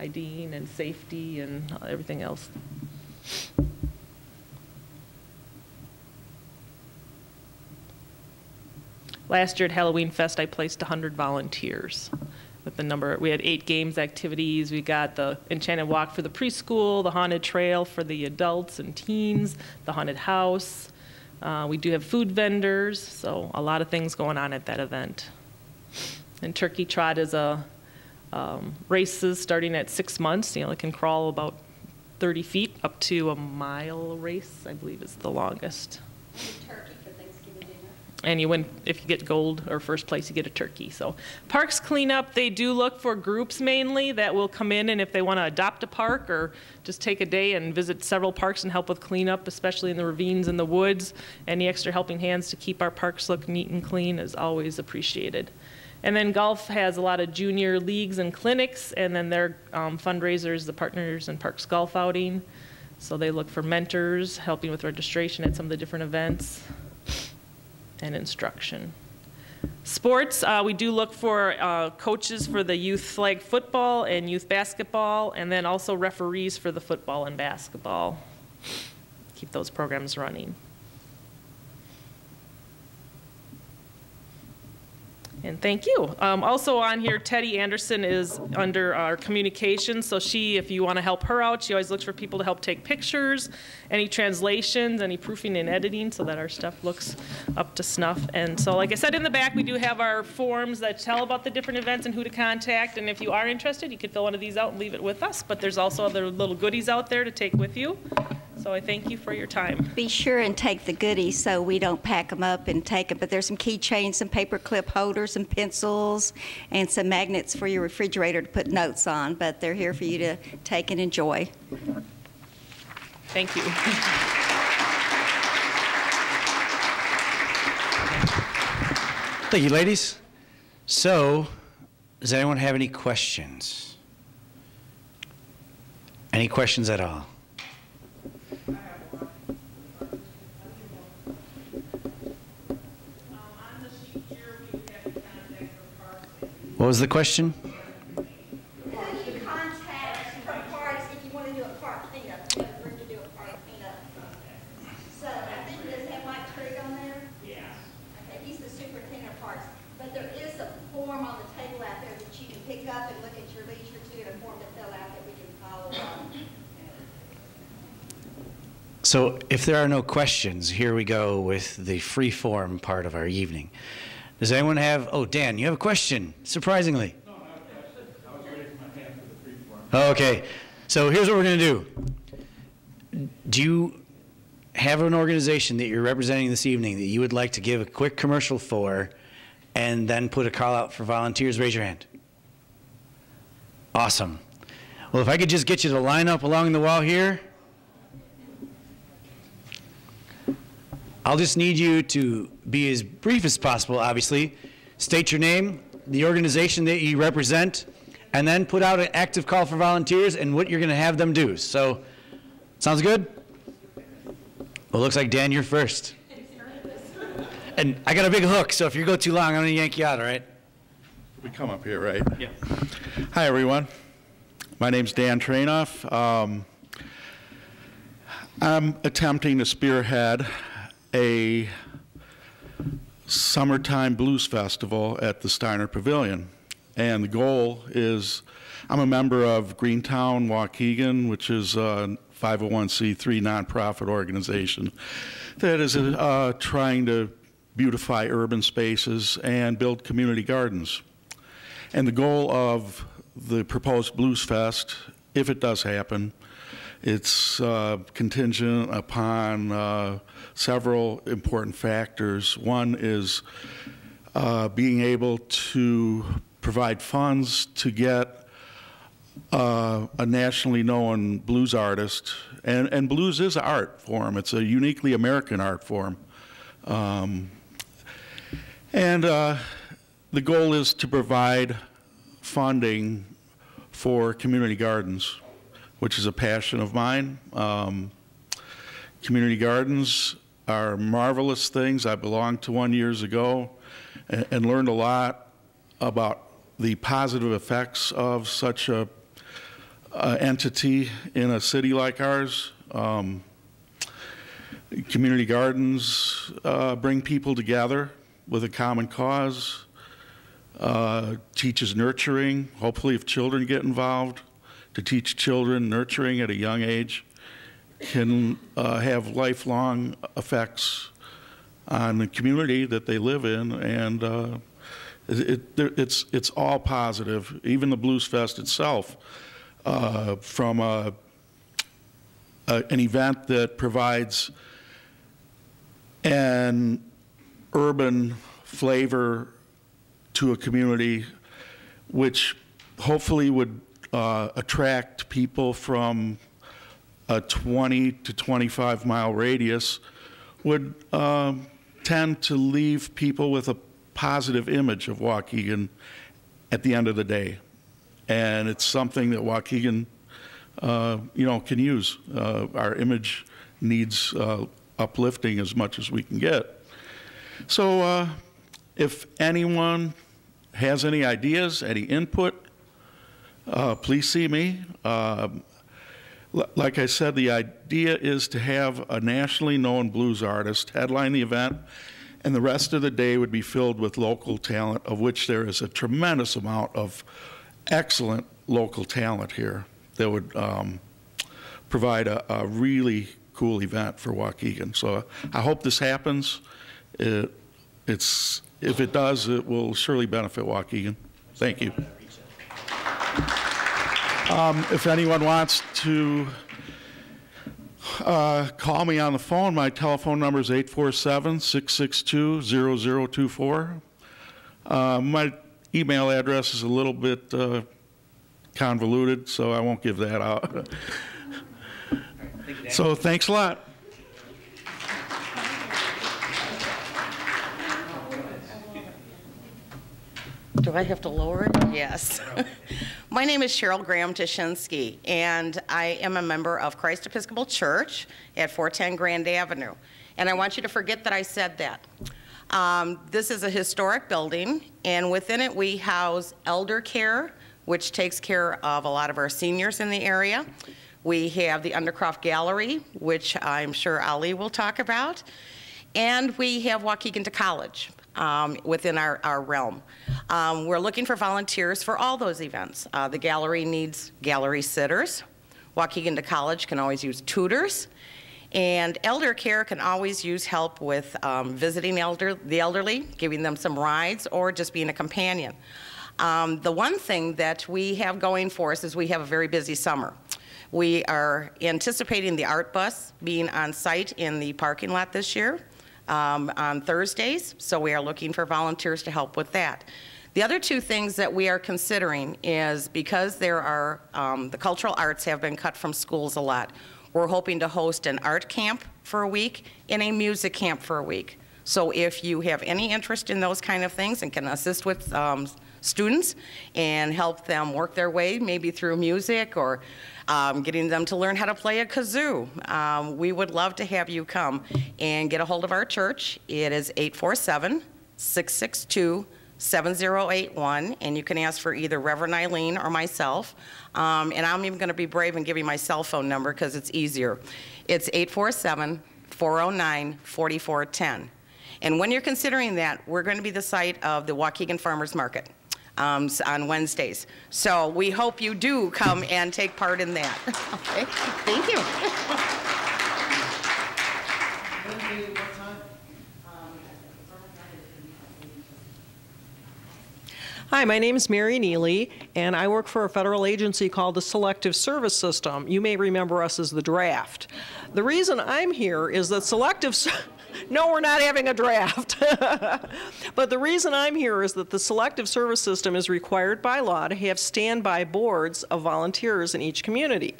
hygiene and safety and everything else. Last year at Halloween Fest, I placed 100 volunteers with the number. We had 8 games activities. We got the Enchanted Walk for the preschool, the Haunted Trail for the adults and teens, the Haunted House. We do have food vendors, so a lot of things going on at that event. And Turkey Trot is a races starting at 6 months. You know, it can crawl about 30 feet up to a mile race, I believe is the longest. Turkey for Thanksgiving dinner. And you win, if you get gold or first place, you get a turkey. So parks cleanup, they do look for groups mainly that will come in, and if they want to adopt a park or just take a day and visit several parks and help with cleanup, especially in the ravines and the woods, any extra helping hands to keep our parks look neat and clean is always appreciated. And then golf has a lot of junior leagues and clinics, and then their fundraisers, the Partners in Parks Golf Outing. So they look for mentors, helping with registration at some of the different events, and instruction. Sports, we do look for coaches for the youth flag football and youth basketball, and then also referees for the football and basketball. Keep those programs running. And thank you. Also on here, Teddy Anderson is under our communications. So she, if you want to help her out, she always looks for people to help take pictures, any translations, any proofing and editing, so that our stuff looks up to snuff. And so, like I said, in the back, we do have our forms that tell about the different events and who to contact. And if you are interested, you could fill one of these out and leave it with us. But there's also other little goodies out there to take with you. So I thank you for your time. Be sure and take the goodies so we don't pack them up and take them. But there's some keychains, some paper clip holders, some pencils, and some magnets for your refrigerator to put notes on. But they're here for you to take and enjoy. Thank you. Thank you, ladies. So, does anyone have any questions? Any questions at all? What was the question? Who do you contact for parks if you want to do a park cleanup? You have a group to do a park cleanup. So I think does have Mike Trigg on there? Yes. Okay, he's the superintendent of parks. But there is a form on the table out there that you can pick up and look at your leisure to, and a form to fill out that we can follow up. So if there are no questions, here we go with the free form part of our evening. Does anyone have, oh, Dan, you have a question, surprisingly. No, not a question. I was raising my hand for the free form. Okay, so here's what we're going to do. Do you have an organization that you're representing this evening that you would like to give a quick commercial for and then put a call out for volunteers? Raise your hand. Awesome. Well, if I could just get you to line up along the wall here. I'll just need you to be as brief as possible, obviously. State your name, the organization that you represent, and then put out an active call for volunteers and what you're going to have them do. So, sounds good? Well, looks like, Dan, you're first. And I got a big hook, so if you go too long, I'm going to yank you out, all right? We come up here, right? Yeah. Hi, everyone. My name's Dan Trainoff. I'm attempting to spearhead a summertime blues festival at the Steiner Pavilion. And the goal is, I'm a member of Greentown Waukegan, which is a 501c3 nonprofit organization that is trying to beautify urban spaces and build community gardens. And the goal of the proposed Blues Fest, if it does happen, it's contingent upon several important factors. One is being able to provide funds to get a nationally known blues artist. And blues is an art form. It's a uniquely American art form. And the goal is to provide funding for community gardens, which is a passion of mine. Community gardens are marvelous things. I belonged to one years ago and learned a lot about the positive effects of such a entity in a city like ours. Community gardens bring people together with a common cause, teaches nurturing, hopefully if children get involved, to teach children nurturing at a young age can have lifelong effects on the community that they live in, and it's all positive. Even the Blues Fest itself, from an event that provides an urban flavor to a community, which hopefully would attract people from a 20 to 25 mile radius, would tend to leave people with a positive image of Waukegan at the end of the day. And it's something that Waukegan, can use. Our image needs uplifting as much as we can get. So if anyone has any ideas, any input, please see me. Like I said, the idea is to have a nationally known blues artist headline the event, and the rest of the day would be filled with local talent, of which there is a tremendous amount of excellent local talent here that would provide a really cool event for Waukegan. So I hope this happens. If it does, it will surely benefit Waukegan. Thank you. If anyone wants to call me on the phone, my telephone number is 847-662-0024. My email address is a little bit convoluted, so I won't give that out. So thanks a lot. Do I have to lower it? Yes. My name is Cheryl Graham Tashinsky, and I am a member of Christ Episcopal Church at 410 Grand Avenue. And I want you to forget that I said that. This is a historic building, and within it we house elder care, which takes care of a lot of our seniors in the area. We have the Undercroft Gallery, which I'm sure Ali will talk about. And we have Waukegan to College within our realm. We're looking for volunteers for all those events. The gallery needs gallery sitters. Waukegan to College can always use tutors. And elder care can always use help with visiting the elderly, giving them some rides, or just being a companion. The one thing that we have going for us is we have a very busy summer. We are anticipating the art bus being on site in the parking lot this year on Thursdays, so we are looking for volunteers to help with that. The other two things that we are considering is because there are, the cultural arts have been cut from schools a lot, we're hoping to host an art camp for a week and a music camp for a week. So if you have any interest in those kind of things and can assist with students and help them work their way maybe through music or getting them to learn how to play a kazoo, we would love to have you come and get a hold of our church. It is 847-662-7081, and you can ask for either Reverend Eileen or myself. And I'm even going to be brave and give you my cell phone number because it's easier. It's 847-409-4410. And when you're considering that, we're going to be the site of the Waukegan Farmers Market on Wednesdays. So we hope you do come and take part in that. Okay, thank you. Hi, my name is Mary Neely, and I work for a federal agency called the Selective Service System. You may remember us as the draft. The reason I'm here is that no, we're not having a draft. But the reason I'm here is that the Selective Service System is required by law to have standby boards of volunteers in each community.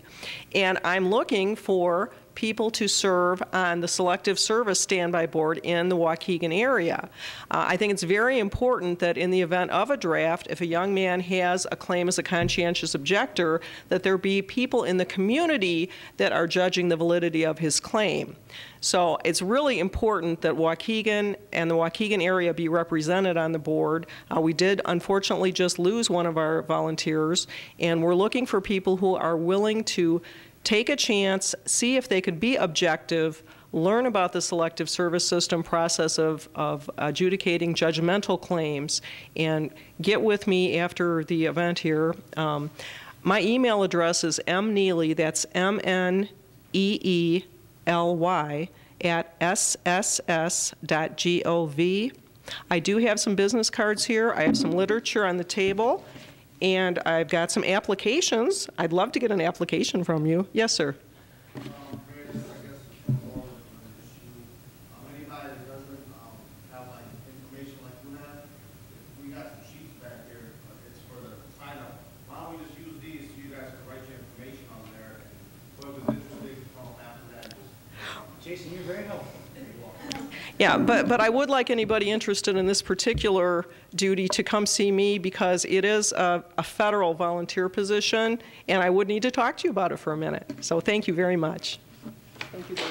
And I'm looking for people to serve on the Selective Service Standby Board in the Waukegan area. I think it's very important that in the event of a draft, if a young man has a claim as a conscientious objector, that there be people in the community that are judging the validity of his claim. So it's really important that Waukegan and the Waukegan area be represented on the board. We did unfortunately just lose one of our volunteers, and we're looking for people who are willing to take a chance, see if they could be objective, learn about the selective service system process of adjudicating judgmental claims, and get with me after the event here. My email address is mneely, that's MNEELY, at sss.gov. I do have some business cards here. I have some literature on the table, and I've got some applications. I'd love to get an application from you. Yes, sir. Jason, you're very helpful. Yeah, but I would like anybody interested in this particular duty to come see me, because it is a federal volunteer position, and I would need to talk to you about it for a minute. So thank you very much. Thank you, Dave.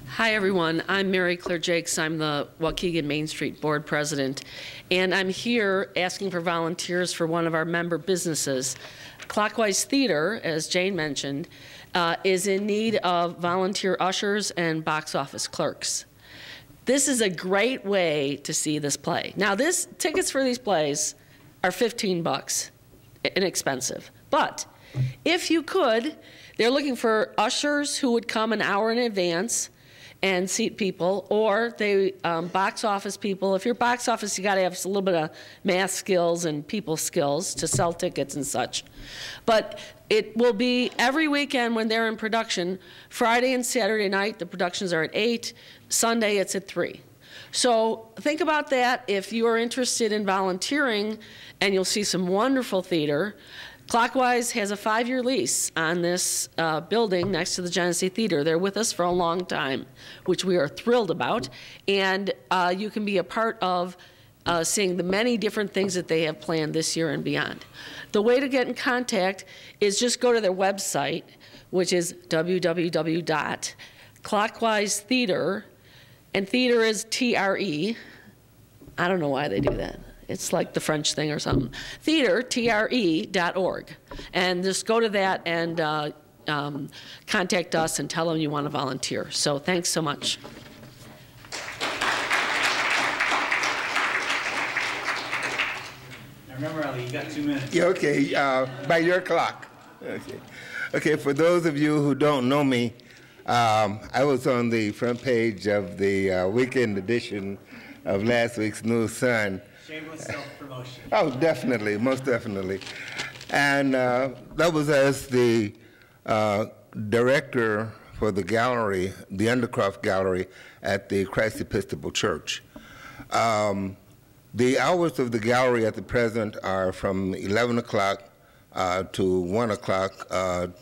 Hi, everyone. I'm Mary Claire Jakes. I'm the Waukegan Main Street Board President, and I'm here asking for volunteers for one of our member businesses. Clockwise Theater, as Jane mentioned, is in need of volunteer ushers and box office clerks. This is a great way to see this play. Now, tickets for these plays are $15, inexpensive. But if you could, they're looking for ushers who would come an hour in advance and seat people, or they box office people. If you're box office, you got to have a little bit of math skills and people skills to sell tickets and such. But it will be every weekend when they're in production. Friday and Saturday night, the productions are at 8. Sunday, it's at 3. So think about that if you are interested in volunteering, and you'll see some wonderful theater. Clockwise has a 5-year lease on this building next to the Genesee Theater. They're with us for a long time, which we are thrilled about. And you can be a part of seeing the many different things that they have planned this year and beyond. The way to get in contact is just go to their website, which is www.clockwisetheater, and theater is T-R-E. I don't know why they do that. It's like the French thing or something. Theater, TRE.org. And just go to that and contact us and tell them you want to volunteer. So thanks so much. Now remember, Ali, you got 2 minutes. Yeah, okay, by your clock. Okay, for those of you who don't know me, I was on the front page of the weekend edition of last week's News Sun. Shameless self-promotion. Oh, definitely, most definitely. And that was as the director for the gallery, the Undercroft Gallery at the Christ Episcopal Church. The hours of the gallery at the present are from 11 o'clock to 1 o'clock,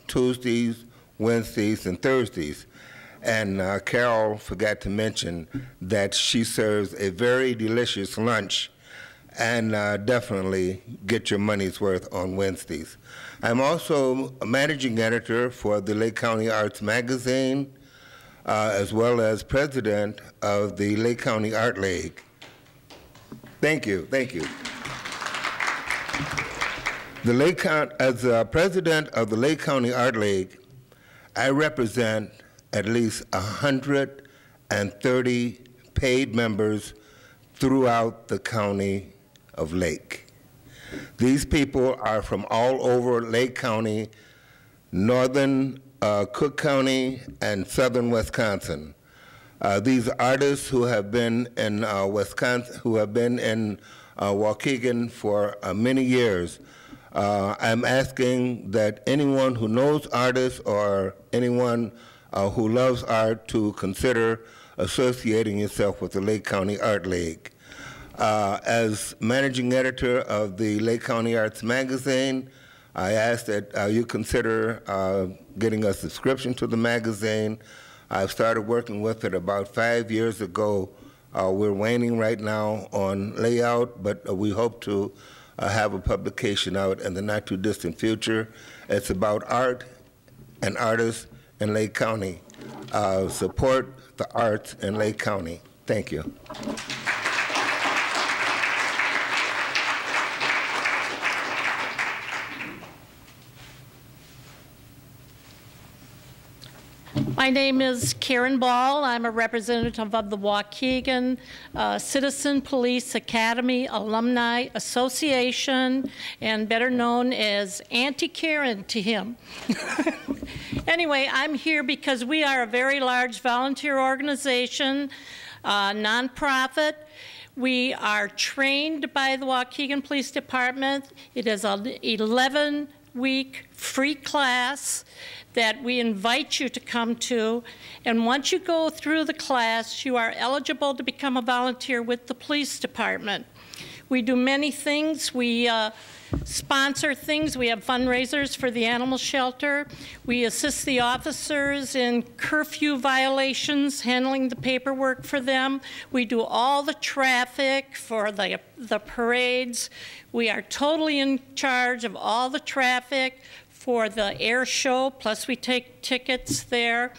Tuesdays, Wednesdays, and Thursdays. And Carol forgot to mention that she serves a very delicious lunch, and definitely get your money's worth on Wednesdays. I'm also a managing editor for the Lake County Arts Magazine, as well as president of the Lake County Art League. Thank you, thank you. As president of the Lake County Art League, I represent at least 130 paid members throughout the county of Lake. These people are from all over Lake County, northern Cook County, and southern Wisconsin. These artists who have been in Wisconsin, who have been in Waukegan for many years. I'm asking that anyone who knows artists or anyone who loves art to consider associating yourself with the Lake County Art League. As managing editor of the Lake County Arts Magazine, I ask that you consider getting a subscription to the magazine. I've started working with it about 5 years ago. We're waning right now on layout, but we hope to have a publication out in the not too distant future. It's about art and artists in Lake County. Support the arts in Lake County. Thank you. My name is Karen Ball. I'm a representative of the Waukegan Citizen Police Academy Alumni Association, and better known as Auntie Karen to him. Anyway, I'm here because we are a very large volunteer organization, nonprofit. We are trained by the Waukegan Police Department. It is an 11-week free class that we invite you to come to. And once you go through the class, you are eligible to become a volunteer with the police department. We do many things. We sponsor things. We have fundraisers for the animal shelter. We assist the officers in curfew violations, handling the paperwork for them. We do all the traffic for the parades. We are totally in charge of all the traffic for the air show, plus we take tickets there.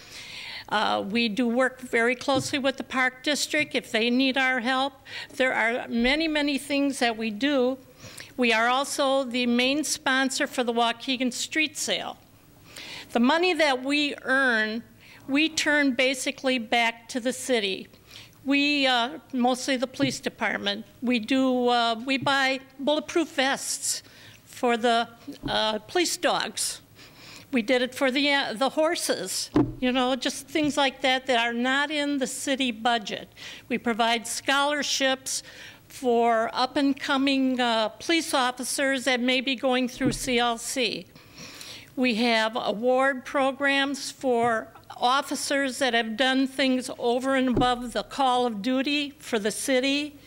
We do work very closely with the Park District if they need our help. There are many, many things that we do. We are also the main sponsor for the Waukegan Street Sale. The money that we earn, we turn basically back to the city. We, mostly the police department, we buy bulletproof vests for the police dogs. We did it for the horses, you know, just things like that that are not in the city budget. We provide scholarships for up-and-coming police officers that may be going through CLC. We have award programs for officers that have done things over and above the call of duty for the city.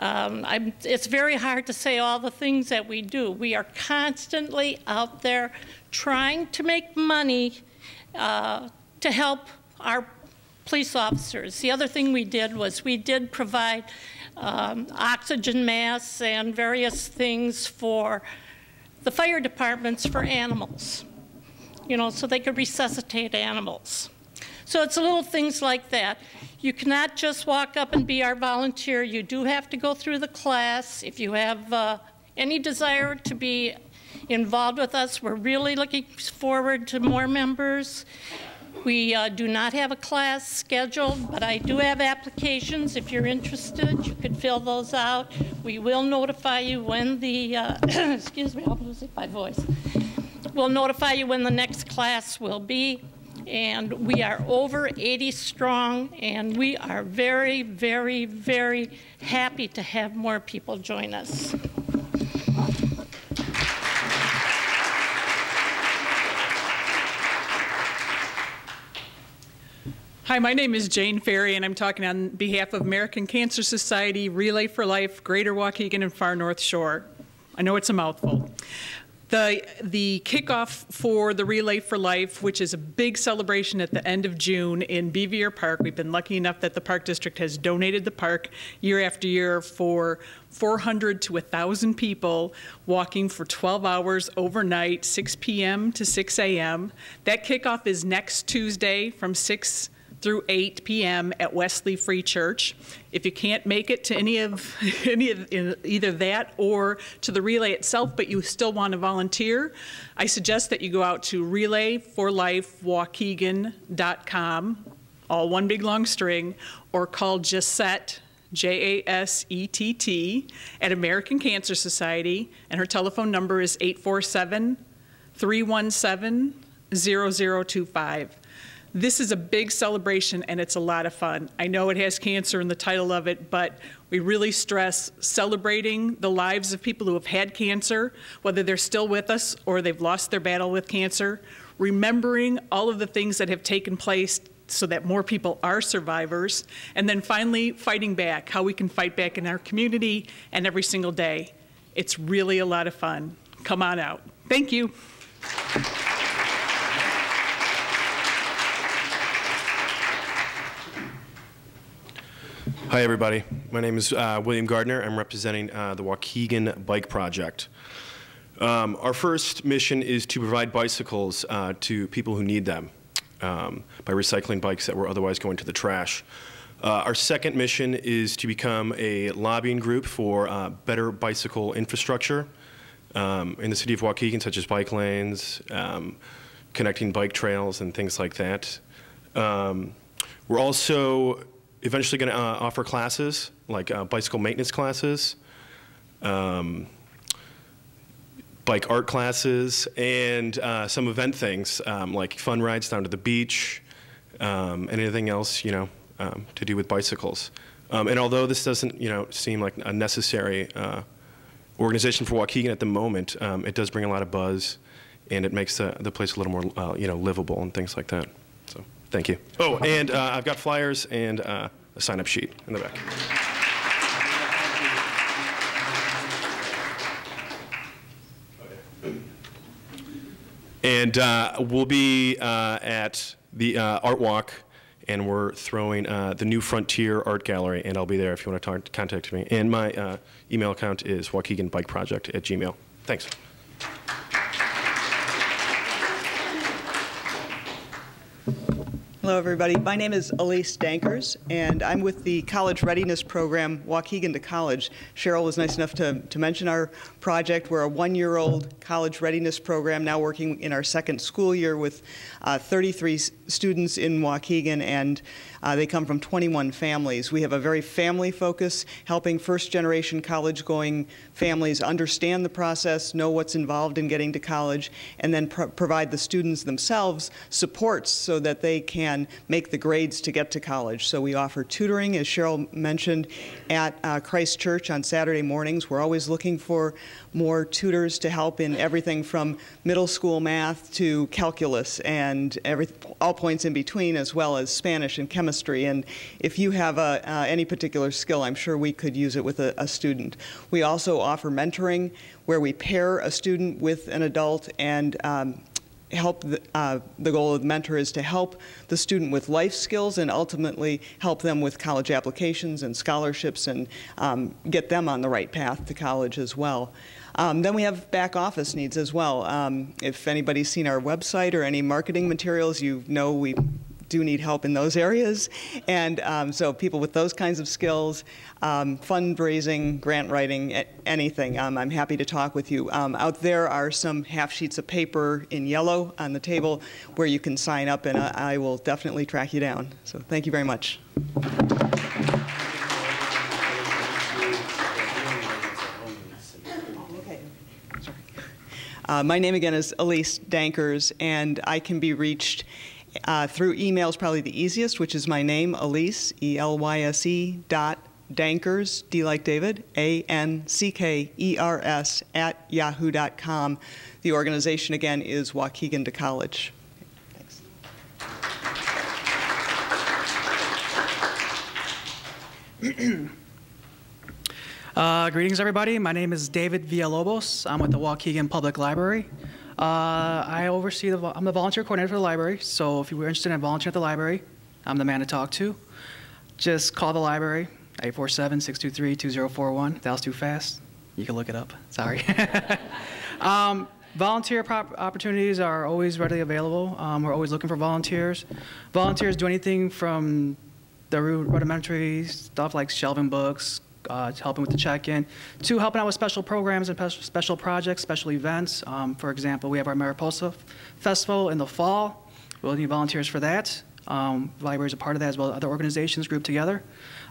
It's very hard to say all the things that we do. We are constantly out there trying to make money to help our police officers. The other thing we did was we did provide oxygen masks and various things for the fire departments for animals, you know, so they could resuscitate animals. So it's little things like that. You cannot just walk up and be our volunteer. You do have to go through the class. If you have any desire to be involved with us, we're really looking forward to more members. We do not have a class scheduled, but I do have applications. If you're interested, you could fill those out. We will notify you when the, excuse me, I'm losing my voice. We'll notify you when the next class will be. And we are over 80 strong, and we are very, very, very happy to have more people join us. Hi, my name is Jane Ferry, and I'm talking on behalf of American Cancer Society, Relay for Life, Greater Waukegan, and Far North Shore. I know it's a mouthful. The kickoff for the Relay for Life, which is a big celebration at the end of June in Bevier Park. We've been lucky enough that the Park District has donated the park year after year for 400 to 1,000 people walking for 12 hours overnight, 6 p.m. to 6 a.m. That kickoff is next Tuesday from 6 through 8 p.m. at Wesley Free Church. If you can't make it to any of either that or to the relay itself, but you still want to volunteer, I suggest that you go out to relayforlifewaukegan.com, all one big long string, or call Jasette, J-A-S-E-T-T, at American Cancer Society, and her telephone number is 847-317-0025. This is a big celebration, and it's a lot of fun. I know it has cancer in the title of it, but we really stress celebrating the lives of people who have had cancer, whether they're still with us or they've lost their battle with cancer, remembering all of the things that have taken place so that more people are survivors, and then finally fighting back, how we can fight back in our community and every single day. It's really a lot of fun. Come on out. Thank you. Hi, everybody. My name is William Gardner. I'm representing the Waukegan Bike Project. Our first mission is to provide bicycles to people who need them by recycling bikes that were otherwise going to the trash. Our second mission is to become a lobbying group for better bicycle infrastructure in the city of Waukegan, such as bike lanes, connecting bike trails, and things like that. We're also eventually going to offer classes, like bicycle maintenance classes, bike art classes, and some event things, like fun rides down to the beach, and anything else, you know, to do with bicycles. And although this doesn't, you know, seem like a necessary organization for Waukegan at the moment, it does bring a lot of buzz, and it makes the place a little more, you know, livable and things like that. So, thank you. Oh, and I've got flyers and a sign-up sheet in the back. And we'll be at the Art Walk, and we're throwing the New Frontier Art Gallery, and I'll be there if you want to contact me. And my email account is waukeganbikeproject@gmail.com. Thanks. Hello, everybody. My name is Elise Dankers, and I'm with the College Readiness Program, Waukegan to College. Cheryl was nice enough to mention our project. We're a one-year-old college readiness program, now working in our second school year with 33 students in Waukegan, and they come from 21 families. We have a very family focus, helping first-generation college-going families understand the process, know what's involved in getting to college, and then provide the students themselves supports so that they can make the grades to get to college. So we offer tutoring, as Cheryl mentioned, at Christ Church on Saturday mornings. We're always looking for more tutors to help in everything from middle school math to calculus and all points in between, as well as Spanish and chemistry. And if you have any particular skill, I'm sure we could use it with a student. We also offer mentoring, where we pair a student with an adult and help the goal of the mentor is to help the student with life skills and ultimately help them with college applications and scholarships and get them on the right path to college as well. Then we have back office needs as well. If anybody's seen our website or any marketing materials, you know we do need help in those areas. And so people with those kinds of skills, fundraising, grant writing, anything, I'm happy to talk with you. Out there are some half sheets of paper in yellow on the table where you can sign up, and I will definitely track you down. So thank you very much. My name again is Elise Dankers, and I can be reached through email is probably the easiest, which is my name, Elise, E-L-Y-S-E, Dankers, D like David, A-N-C-K-E-R-S, @yahoo.com. The organization, again, is Waukegan to College. Thanks. Greetings, everybody. My name is David Villalobos. I'm with the Waukegan Public Library. I'm the volunteer coordinator for the library, so if you were interested in volunteering at the library, I'm the man to talk to. Just call the library, 847-623-2041. That was too fast. You can look it up. Sorry. Volunteer opportunities are always readily available. We're always looking for volunteers. Volunteers do anything from the rudimentary stuff like shelving books, helping with the check-in, to helping out with special programs and special projects, special events. For example, we have our Mariposa Festival in the fall. We'll need volunteers for that. The library is a part of that, as well as other organizations grouped together.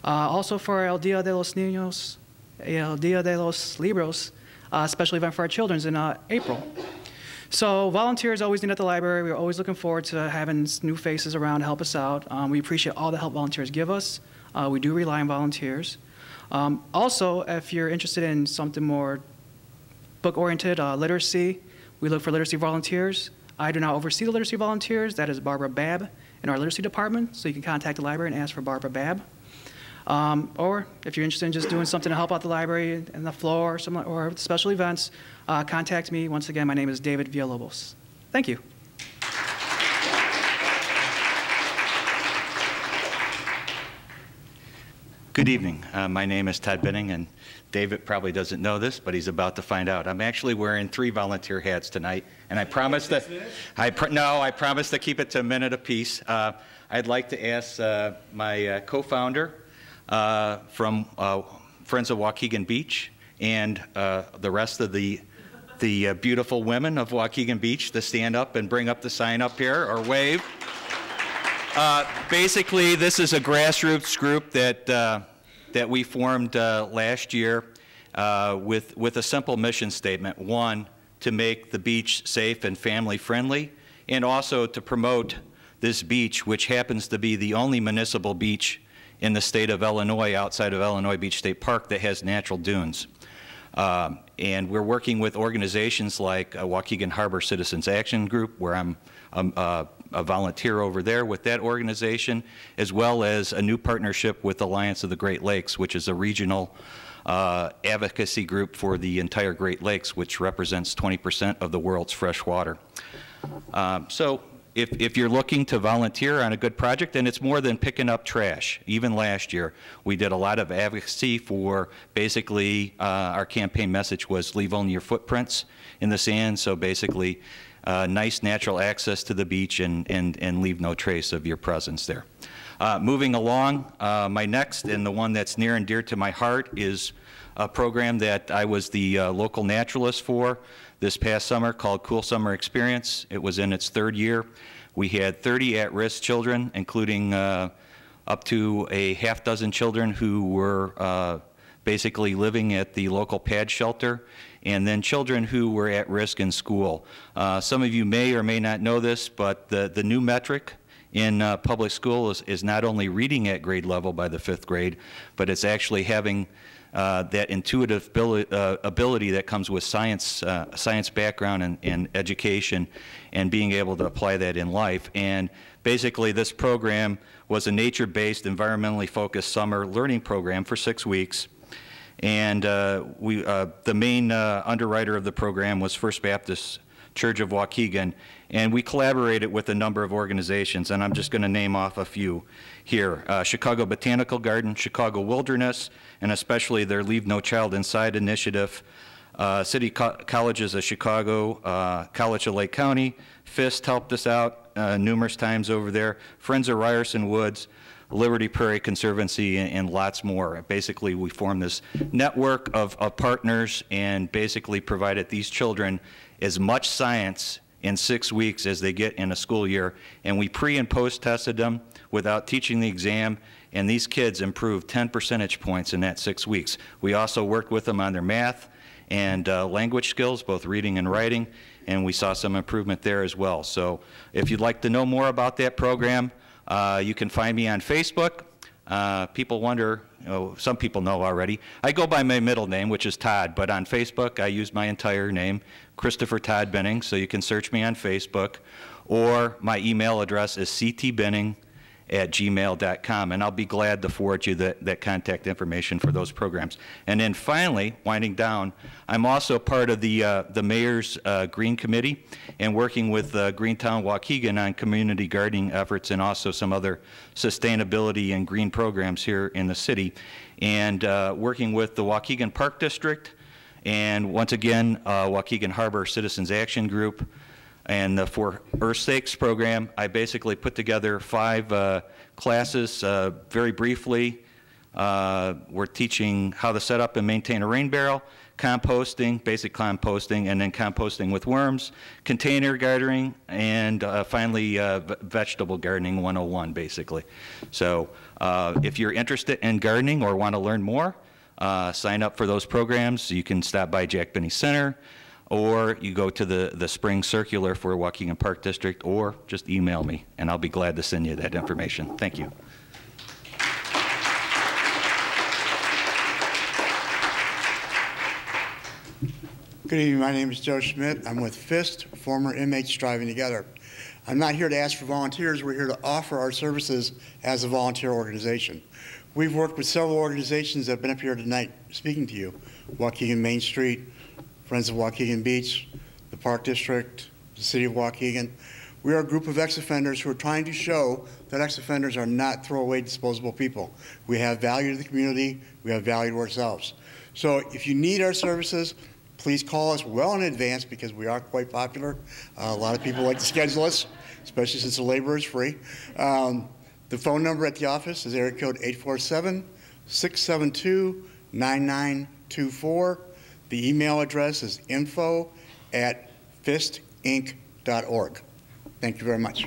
Also for El Dia de los Niños, El Dia de los Libros, special event for our children in April. So volunteers always need at the library. We're always looking forward to having new faces around to help us out. We appreciate all the help volunteers give us. We do rely on volunteers. Also, if you're interested in something more book-oriented, literacy, we look for literacy volunteers. I do not oversee the literacy volunteers. That is Barbara Babb in our literacy department, so you can contact the library and ask for Barbara Babb. Or if you're interested in just doing something to help out the library and the floor or, or special events, contact me. Once again, my name is David Villalobos. Thank you. Good evening. My name is Todd Benning, and David probably doesn't know this, but he's about to find out. I'm actually wearing 3 volunteer hats tonight, and I promise that I promise to keep it to a minute apiece. I'd like to ask my co-founder from Friends of Waukegan Beach and the rest of the beautiful women of Waukegan Beach to stand up and bring up the sign up here or wave. Basically, this is a grassroots group that we formed last year with a simple mission statement. One, to make the beach safe and family friendly, and also to promote this beach, which happens to be the only municipal beach in the state of Illinois outside of Illinois Beach State Park that has natural dunes. And we're working with organizations like Waukegan Harbor Citizens Action Group, where I'm a volunteer over there with that organization, as well as a new partnership with Alliance of the Great Lakes, which is a regional advocacy group for the entire Great Lakes, which represents 20% of the world's fresh water. So if you're looking to volunteer on a good project, and it's more than picking up trash. Even last year, we did a lot of advocacy for basically our campaign message was leave only your footprints in the sand. So basically, nice natural access to the beach and leave no trace of your presence there. Moving along, my next and the one that's near and dear to my heart is a program that I was the local naturalist for this past summer called Cool Summer Experience. It was in its 3rd year. We had 30 at-risk children, including up to a half dozen children who were basically living at the local pad shelter, and then children who were at risk in school. Some of you may or may not know this, but the new metric in public school is not only reading at grade level by the 5th grade, but it's actually having that intuitive ability that comes with science background and education, and being able to apply that in life. And basically this program was a nature-based, environmentally focused summer learning program for 6 weeks. And the main underwriter of the program was First Baptist Church of Waukegan, and we collaborated with a number of organizations, and I'm just going to name off a few here. Chicago Botanical Garden, Chicago Wilderness, and especially their Leave No Child Inside initiative, City Colleges of Chicago, College of Lake County, FIST helped us out numerous times over there, Friends of Ryerson Woods, Liberty Prairie Conservancy, and lots more. Basically, we formed this network of partners and basically provided these children as much science in 6 weeks as they get in a school year. And we pre and post tested them without teaching the exam, and these kids improved 10 percentage points in that 6 weeks. We also worked with them on their math and language skills, both reading and writing, and we saw some improvement there as well. So if you'd like to know more about that program, you can find me on Facebook. People wonder, some people know already. I go by my middle name, which is Todd, but on Facebook I use my entire name, Christopher Todd Benning, so you can search me on Facebook. Or my email address is ctbenning@gmail.com, and I'll be glad to forward you that contact information for those programs. And then finally, winding down, I'm also part of the Mayor's Green Committee and working with Greentown Waukegan on community gardening efforts and also some other sustainability and green programs here in the city. And working with the Waukegan Park District, and once again, Waukegan Harbor Citizens Action Group, and for Earth Stakes program, I basically put together 5 classes very briefly. We're teaching how to set up and maintain a rain barrel, composting, basic composting, and then composting with worms, container gardening, and finally vegetable gardening 101, basically. So if you're interested in gardening or want to learn more, sign up for those programs. You can stop by Jack Benny Center, or you go to the spring circular for Waukegan Park District, or just email me, and I'll be glad to send you that information. Thank you. Good evening. My name is Joe Schmidt. I'm with FIST, Former Inmates Striving Together. I'm not here to ask for volunteers. We're here to offer our services as a volunteer organization. We've worked with several organizations that have been up here tonight speaking to you. Waukegan Main Street, Friends of Waukegan Beach, the Park District, the City of Waukegan. We are a group of ex-offenders who are trying to show that ex-offenders are not throwaway, disposable people. We have value to the community. We have value to ourselves. So if you need our services, please call us well in advance because we are quite popular. A lot of people like to schedule us, especially since the labor is free. The phone number at the office is area code 847-672-9924. The email address is info@fistinc.org. Thank you very much.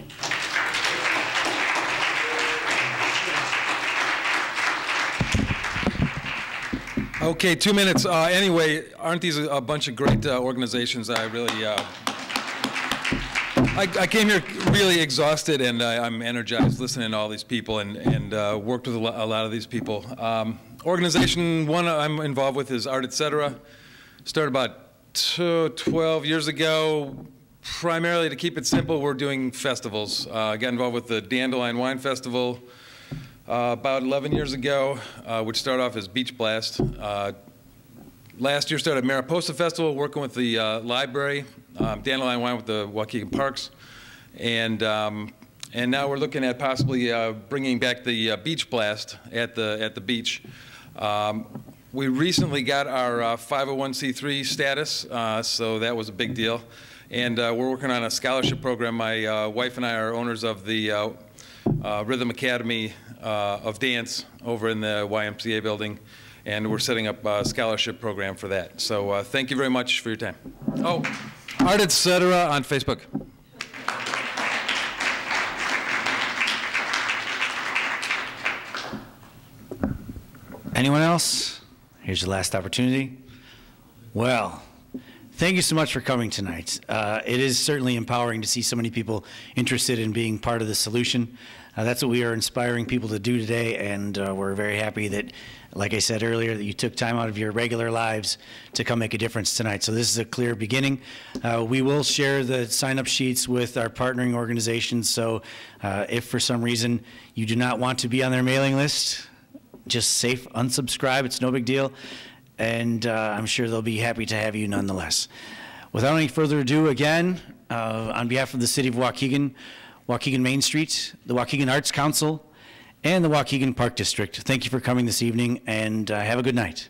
Okay, 2 minutes. Anyway, aren't these a bunch of great organizations? I really, I came here really exhausted, and I'm energized listening to all these people and worked with a lot of these people. Organization one I'm involved with is Art Etc. Started about 12 years ago. Primarily, to keep it simple, we're doing festivals. Got involved with the Dandelion Wine Festival about 11 years ago, which started off as Beach Blast. Last year started Mariposa Festival, working with the library, Dandelion Wine with the Waukegan Parks, and now we're looking at possibly bringing back the Beach Blast at the beach. We recently got our 501c3 status, so that was a big deal. And we're working on a scholarship program. My wife and I are owners of the Rhythm Academy of Dance over in the YMCA building, and we're setting up a scholarship program for that. So thank you very much for your time. Oh, Art Etc. on Facebook. Anyone else? Here's your last opportunity. Well, thank you so much for coming tonight. It is certainly empowering to see so many people interested in being part of the solution. That's what we are inspiring people to do today, and we're very happy that, like I said earlier, that you took time out of your regular lives to come make a difference tonight. So this is a clear beginning. We will share the sign-up sheets with our partnering organizations, so if for some reason you do not want to be on their mailing list, just safe unsubscribe. It's no big deal. And I'm sure they'll be happy to have you nonetheless. Without any further ado, again, on behalf of the City of Waukegan, Waukegan Main Street, the Waukegan Arts Council, and the Waukegan Park District, thank you for coming this evening, and have a good night.